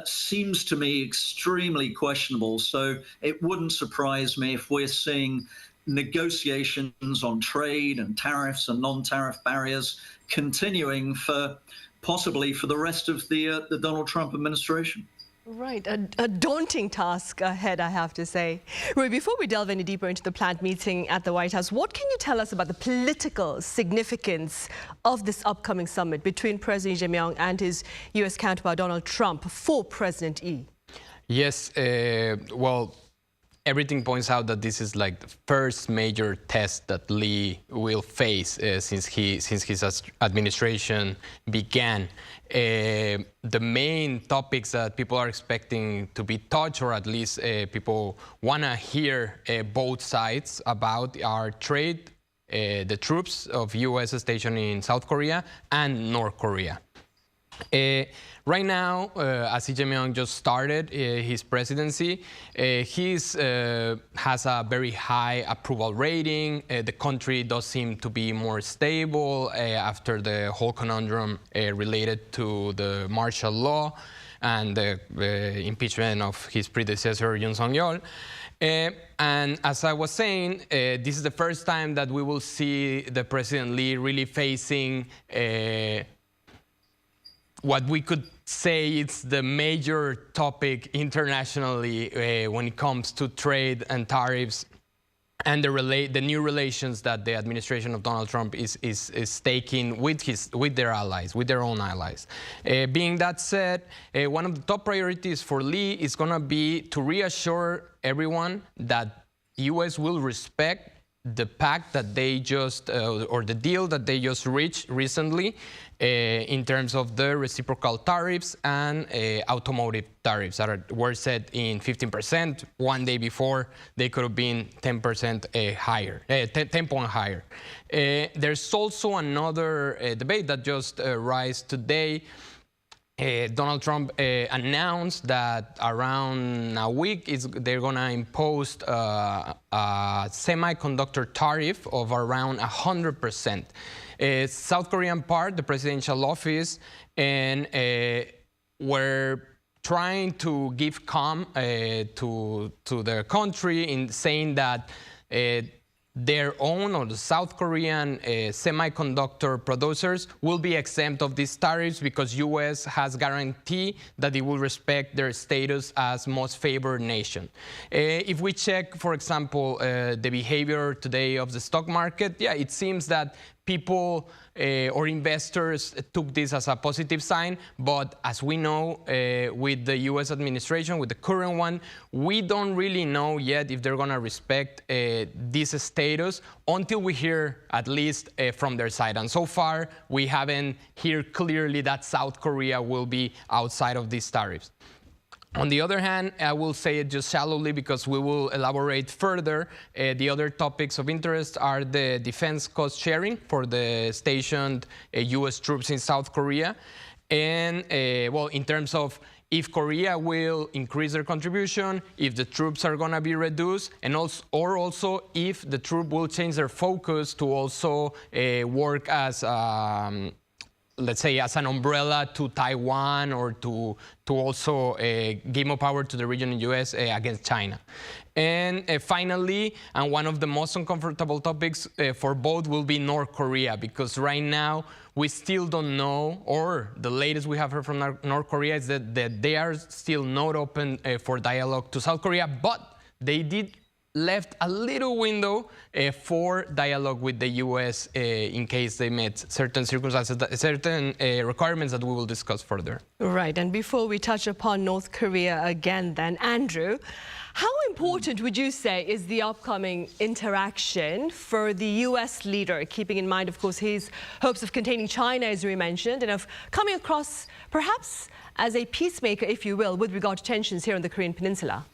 seems to me extremely questionable. So it wouldn't surprise me if we're seeing negotiations on trade and tariffs and non-tariff barriers continuing for possibly for the rest of the Donald Trump administration. Right, a daunting task ahead, I have to say. Rui, before we delve any deeper into the planned meeting at the White House, what can you tell us about the political significance of this upcoming summit between President Lee Jae-myung and his U.S. counterpart Donald Trump for President Lee? Yes, well, everything points out that this is like the first major test that Lee will face since his administration began. The main topics that people are expecting to be touched, or at least people want to hear both sides about, are trade, the troops of U.S. stationed in South Korea and North Korea. Right now, as Lee Jae-myung just started his presidency, he has a very high approval rating. The country does seem to be more stable after the whole conundrum related to the martial law and the impeachment of his predecessor, Yoon Suk-yeol. And as I was saying, this is the first time that we will see the President Lee really facing what we could say it's the major topic internationally when it comes to trade and tariffs and the new relations that the administration of Donald Trump is taking with their allies, with their own allies. Being that said, one of the top priorities for Lee is going to be to reassure everyone that U.S. will respect the pact that they just, or the deal that they just reached recently in terms of the reciprocal tariffs and automotive tariffs that were set in 15%. One day before, they could have been 10% higher, 10 point higher. There's also another debate that just rise today. Donald Trump announced that around a week they're going to impose a semiconductor tariff of around 100%. South Korean part, the presidential office, and were trying to give calm to the country in saying that their own or the South Korean semiconductor producers will be exempt of these tariffs because U.S. has guaranteed that it will respect their status as most favored nation. If we check, for example, the behavior today of the stock market, yeah, it seems that people or investors took this as a positive sign, but as we know, with the U.S. administration, with the current one, we don't really know yet if they're going to respect this status until we hear at least from their side. And so far, we haven't heard clearly that South Korea will be outside of these tariffs. On the other hand, I will say it just shallowly because we will elaborate further. The other topics of interest are the defense cost sharing for the stationed U.S. troops in South Korea. And, well, in terms of if Korea will increase their contribution, if the troops are going to be reduced, and also if the troop will change their focus to also work as let's say, as an umbrella to Taiwan or to also give more power to the region in the U.S. Against China. And finally, and one of the most uncomfortable topics for both will be North Korea, because right now we still don't know, or the latest we have heard from North Korea is that they are still not open for dialogue to South Korea, but they did left a little window for dialogue with the U.S. In case they met certain circumstances, certain requirements that we will discuss further. Right, and before we touch upon North Korea again then, Andrew, how important would you say is the upcoming interaction for the U.S. leader, keeping in mind, of course, his hopes of containing China, as we mentioned, and of coming across perhaps as a peacemaker, if you will, with regard to tensions here on the Korean Peninsula?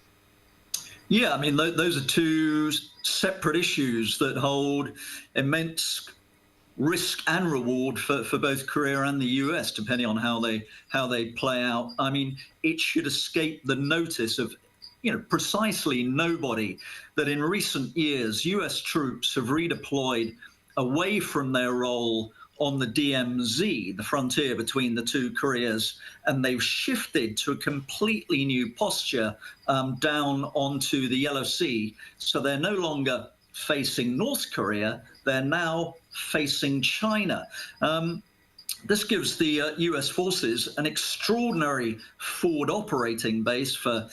Yeah, I mean, those are two separate issues that hold immense risk and reward for both Korea and the US, depending on how they play out. I mean, it should escape the notice of, precisely nobody that in recent years, US troops have redeployed away from their role on the DMZ, the frontier between the two Koreas, and they've shifted to a completely new posture down onto the Yellow Sea. So they're no longer facing North Korea, they're now facing China. This gives the US forces an extraordinary forward operating base for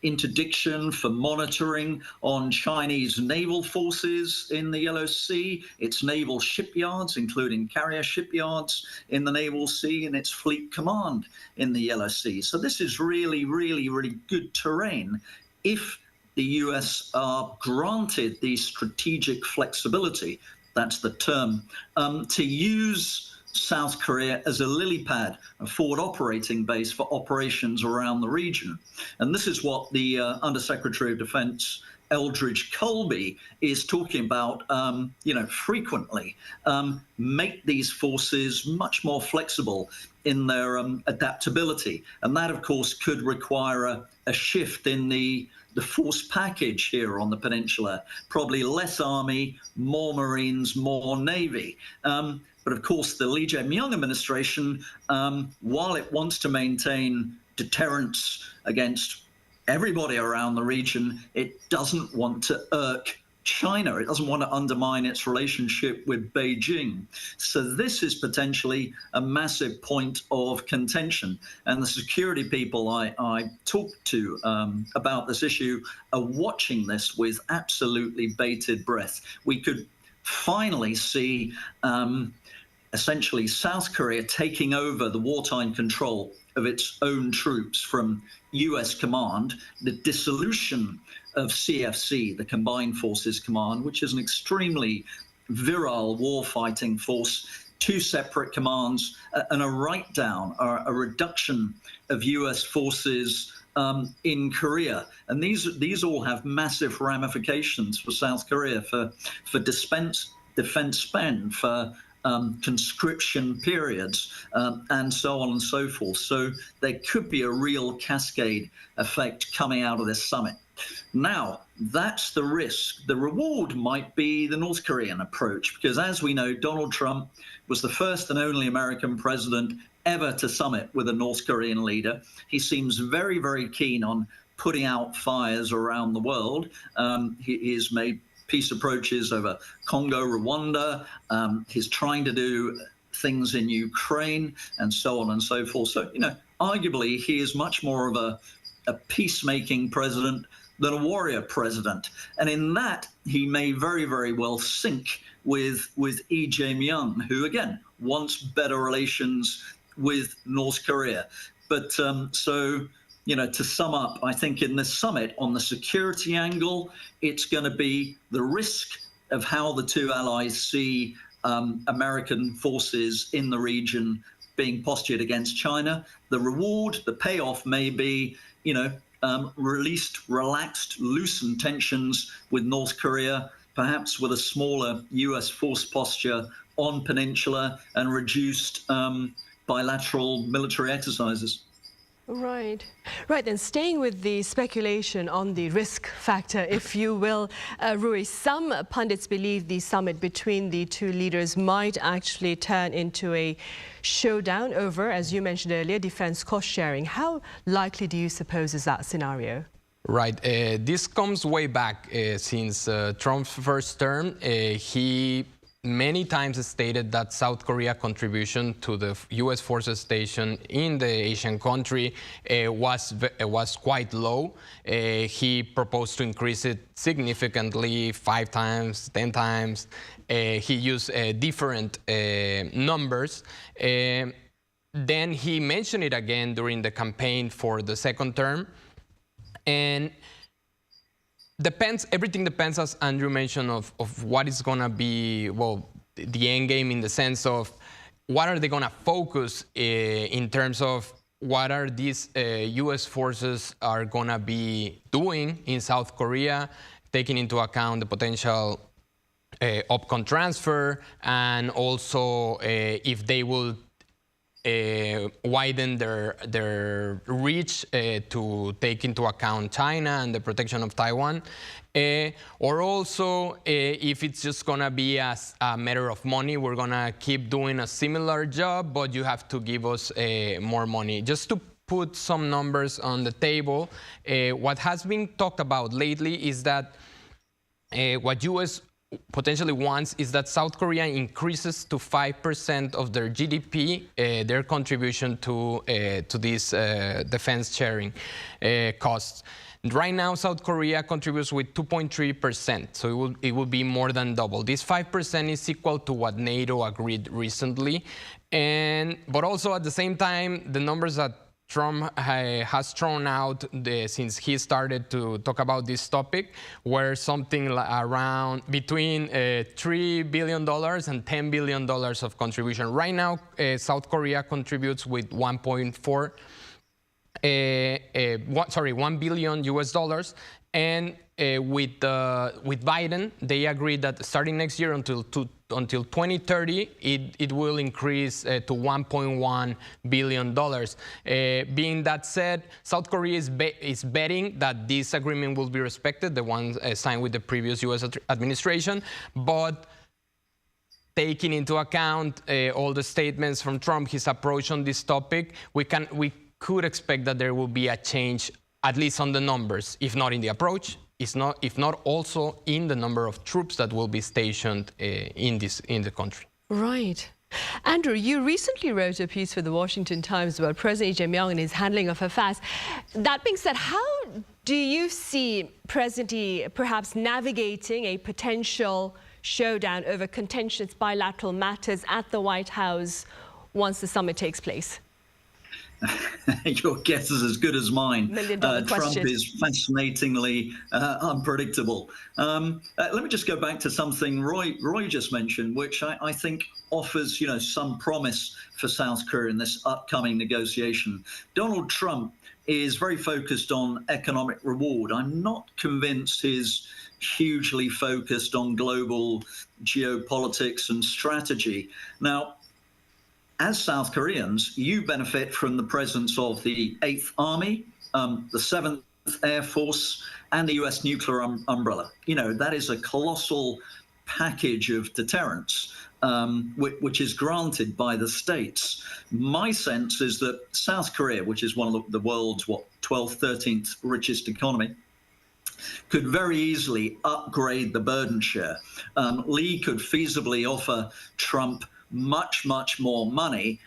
interdiction, for monitoring on Chinese naval forces in the Yellow Sea, its naval shipyards, including carrier shipyards in the Naval Sea, and its fleet command in the Yellow Sea. So this is really, really, really good terrain if the US are granted the strategic flexibility, that's the term, to use South Korea as a lily pad, a forward operating base for operations around the region. And this is what the Undersecretary of Defense Eldridge Colby is talking about, frequently. Make these forces much more flexible in their adaptability. And that, of course, could require a shift in the force package here on the peninsula. Probably less Army, more Marines, more Navy. But of course, the Lee Jae-myung administration, while it wants to maintain deterrence against everybody around the region, it doesn't want to irk China. It doesn't want to undermine its relationship with Beijing. So this is potentially a massive point of contention. And the security people I talked to about this issue are watching this with absolutely bated breath. We could finally see essentially South Korea taking over the wartime control of its own troops from US command, the dissolution CFC, the Combined Forces Command, which is an extremely virile war-fighting force, two separate commands, and a write-down, a reduction of US forces in Korea. And these all have massive ramifications for South Korea, for defense spend, for conscription periods, and so on and so forth. So there could be a real cascade effect coming out of this summit. Now, that's the risk. The reward might be the North Korean approach, because as we know, Donald Trump was the first and only American president ever to summit with a North Korean leader. He seems very, very keen on putting out fires around the world. He's made peace approaches over Congo, Rwanda. He's trying to do things in Ukraine and so on and so forth. So, arguably, he is much more of a peacemaking president than a warrior president. And in that, he may very, very well sync with Lee Jae-myung, who, again, wants better relations with North Korea. But to sum up, I think in this summit, on the security angle, it's going to be the risk of how the two allies see American forces in the region being postured against China. The reward, the payoff may be, relaxed, loosened tensions with North Korea, perhaps with a smaller US force posture on peninsula and reduced bilateral military exercises. Right. And staying with the speculation on the risk factor, if you will, Rui, some pundits believe the summit between the two leaders might actually turn into a showdown over, as you mentioned earlier, defense cost sharing. How likely do you suppose is that scenario? Right. This comes way back since Trump's first term. He many times stated that South Korea's contribution to the U.S. forces stationed in the Asian country was quite low. He proposed to increase it significantly, 5 times, 10 times. He used different numbers. Then he mentioned it again during the campaign for the second term. And everything depends, as Andrew mentioned, of what is going to be, the end game, in the sense of what are they going to focus in terms of what are these U.S. forces are going to be doing in South Korea, taking into account the potential OPCON transfer, and also if they will widen their reach to take into account China and the protection of Taiwan, or also if it's just going to be a matter of money, we're going to keep doing a similar job, but you have to give us more money. Just to put some numbers on the table, what has been talked about lately is that what U.S. potentially wants is that South Korea increases to 5% of their GDP, their contribution to these defense sharing costs. Right now, South Korea contributes with 2.3%, so it will be more than double. This 5% is equal to what NATO agreed recently, but also at the same time, the numbers that Trump has thrown out since he started to talk about this topic were something around between $3 billion and $10 billion of contribution. Right now, South Korea contributes with $1 billion US, and with Biden, they agreed that starting next year until 2030, it will increase to $1.1 billion. Being that said, South Korea is betting that this agreement will be respected, the one signed with the previous U.S. administration, but taking into account all the statements from Trump, his approach on this topic, we could expect that there will be a change, at least on the numbers, if not in the approach, if not also in the number of troops that will be stationed in the country. Right. Andrew, you recently wrote a piece for the Washington Times about President Lee Jae-myung and his handling of affairs. That being said, how do you see President Lee perhaps navigating a potential showdown over contentious bilateral matters at the White House once the summit takes place? Your guess is as good as mine. Million-dollar Trump question. is fascinatingly unpredictable. Let me just go back to something Roy just mentioned, which I think offers, some promise for South Korea in this upcoming negotiation. Donald Trump is very focused on economic reward. I'm not convinced he's hugely focused on global geopolitics and strategy. Now, as South Koreans, you benefit from the presence of the 8th Army, the 7th Air Force, and the US nuclear umbrella. That is a colossal package of deterrence, which is granted by the states. My sense is that South Korea, which is one of the world's, 12th, 13th richest economy, could very easily upgrade the burden share. Lee could feasibly offer Trump much, much more money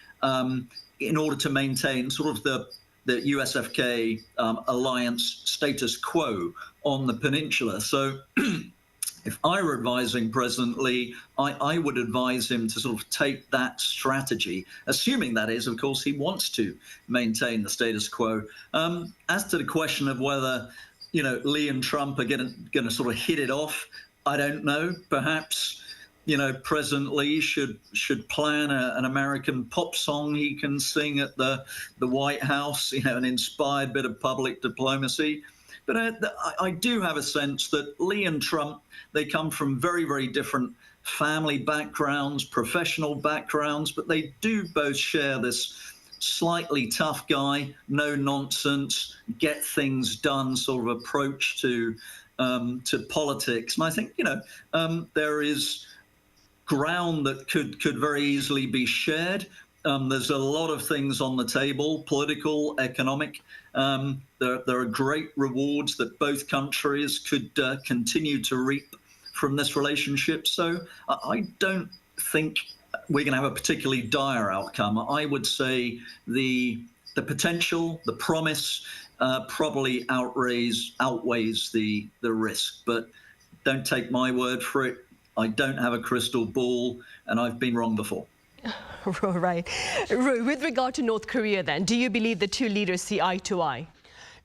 in order to maintain sort of the USFK alliance status quo on the peninsula. So if I were advising President Lee, I would advise him to sort of take that strategy, assuming that is, of course, he wants to maintain the status quo. As to the question of whether, Lee and Trump are going to sort of hit it off, I don't know. Perhaps President Lee should plan an American pop song he can sing at the White House, an inspired bit of public diplomacy. But I do have a sense that Lee and Trump, they come from very, very different family backgrounds, professional backgrounds, but they do both share this slightly tough guy, no nonsense, get things done sort of approach to politics. And I think, there is ground that could very easily be shared. There's a lot of things on the table, political, economic. There are great rewards that both countries could continue to reap from this relationship. So I don't think we're going to have a particularly dire outcome. I would say the potential, the promise, probably outweighs the risk. But don't take my word for it. I don't have a crystal ball, and I've been wrong before. Right. With regard to North Korea, then, do you believe the two leaders see eye to eye?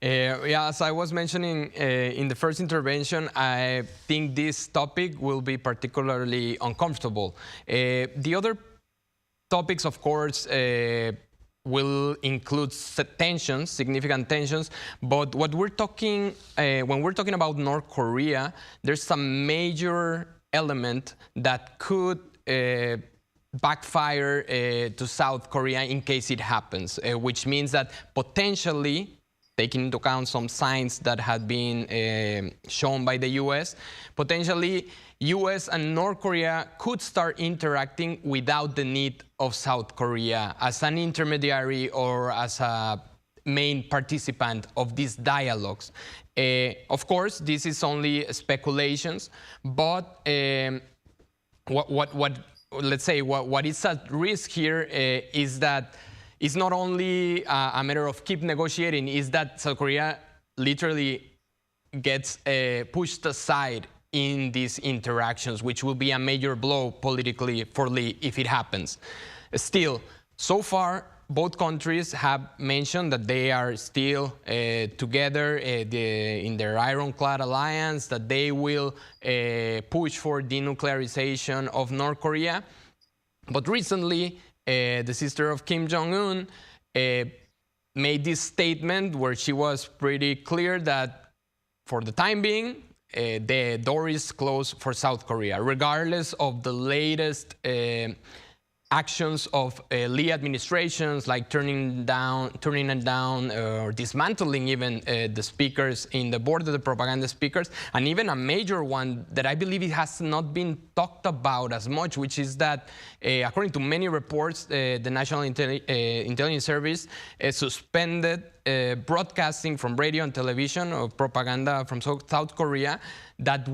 Yeah, as I was mentioning in the first intervention, I think this topic will be particularly uncomfortable. The other topics, of course, will include tensions, significant tensions. But what we're talking, when we're talking about North Korea, there's some major element that could backfire to South Korea in case it happens, which means that potentially, taking into account some signs that had been shown by the US, potentially US and North Korea could start interacting without the need of South Korea as an intermediary or as a main participant of these dialogues. Of course, this is only speculations, but what is at risk here is that it's not only a matter of keep negotiating, is that South Korea literally gets pushed aside in these interactions, which will be a major blow politically for Lee if it happens. Still, so far, both countries have mentioned that they are still together in their ironclad alliance, that they will push for denuclearization of North Korea. But recently, the sister of Kim Jong-un made this statement where she was pretty clear that for the time being, the door is closed for South Korea, regardless of the latest actions of Lee administrations, like turning it down or dismantling even the speakers in the board of the propaganda speakers, and even a major one that I believe it has not been talked about as much, which is that according to many reports, the National Intelligence Service suspended broadcasting from radio and television of propaganda from South Korea that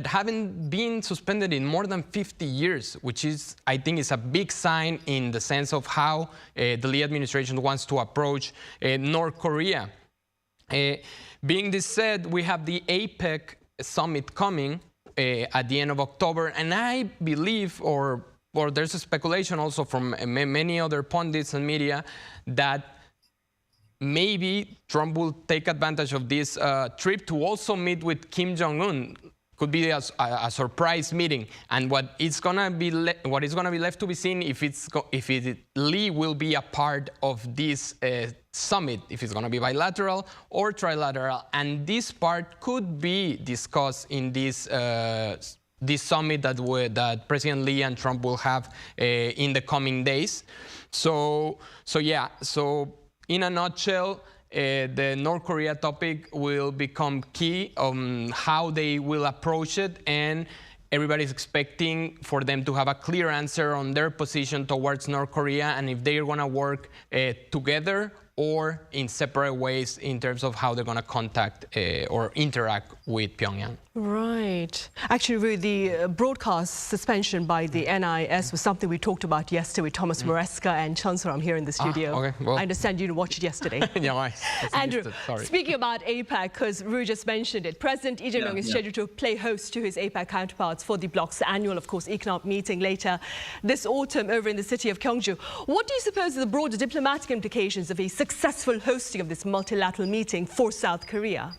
haven't been suspended in more than 50 years, which is, I think, is a big sign in the sense of how the Lee administration wants to approach North Korea. Being this said, we have the APEC summit coming at the end of October, and I believe, or there's a speculation also from many other pundits and media, that maybe Trump will take advantage of this trip to also meet with Kim Jong-un. Could be a surprise meeting, and what is gonna be left to be seen if Lee will be a part of this summit, if it's gonna be bilateral or trilateral, and this part could be discussed in this summit that President Lee and Trump will have in the coming days. So in a nutshell, the North Korea topic will become key on how they will approach it, and everybody's expecting for them to have a clear answer on their position towards North Korea and if they're going to work together or in separate ways in terms of how they're going to contact or interact with Pyongyang. Right. Actually, the broadcast suspension by the NIS was something we talked about yesterday with Thomas Moreska and Chansaram here in the studio. Okay. Well, I understand you didn't watch it yesterday. Yeah, Andrew, speaking about APEC, because Ru just mentioned it, President Lee Jae-myung is scheduled to play host to his APEC counterparts for the bloc's annual, of course, economic meeting later this autumn over in the city of Gyeongju. What do you suppose are the broader diplomatic implications of a successful hosting of this multilateral meeting for South Korea?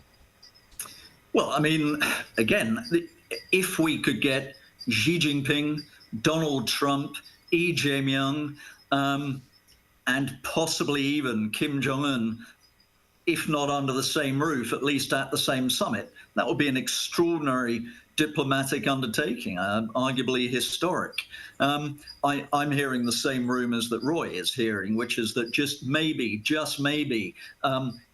Well, I mean, again, if we could get Xi Jinping, Donald Trump, Lee Jae-myung, and possibly even Kim Jong-un, if not under the same roof, at least at the same summit, that would be an extraordinary diplomatic undertaking, arguably historic. I'm hearing the same rumors that Roy is hearing, which is that just maybe,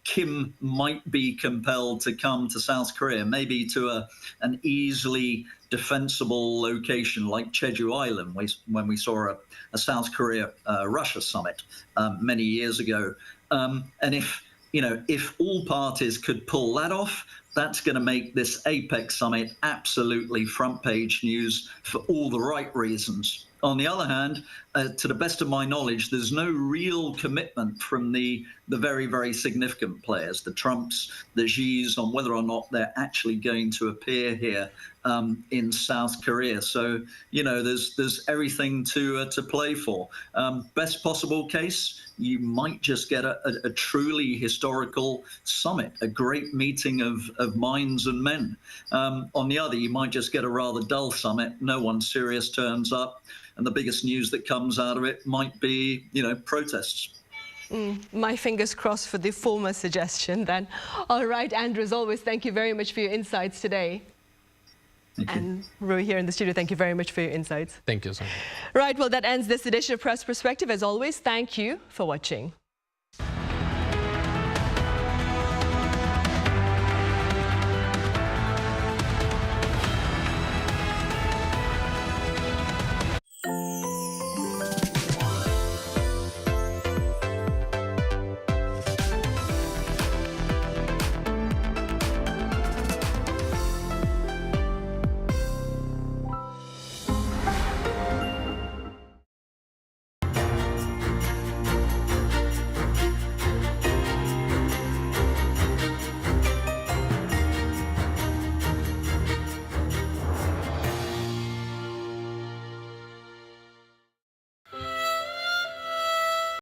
Kim might be compelled to come to South Korea, maybe to an easily defensible location like Jeju Island, when we saw a South Korea-Russia summit many years ago. And if all parties could pull that off, that's going to make this APEC summit absolutely front-page news for all the right reasons. On the other hand, to the best of my knowledge, there's no real commitment from the very, very significant players, the Trumps, the Xis, on whether or not they're actually going to appear here in South Korea. So, there's everything to play for. Best possible case, you might just get a truly historical summit, a great meeting of minds and men. On the other, you might just get a rather dull summit. No one serious turns up. And the biggest news that comes out of it might be, protests. My fingers crossed for the former suggestion then. All right, Andrew, as always, thank you very much for your insights today. And Rui here in the studio, thank you very much for your insights. Thank you so much. Right, well, that ends this edition of Press Perspective. As always, thank you for watching.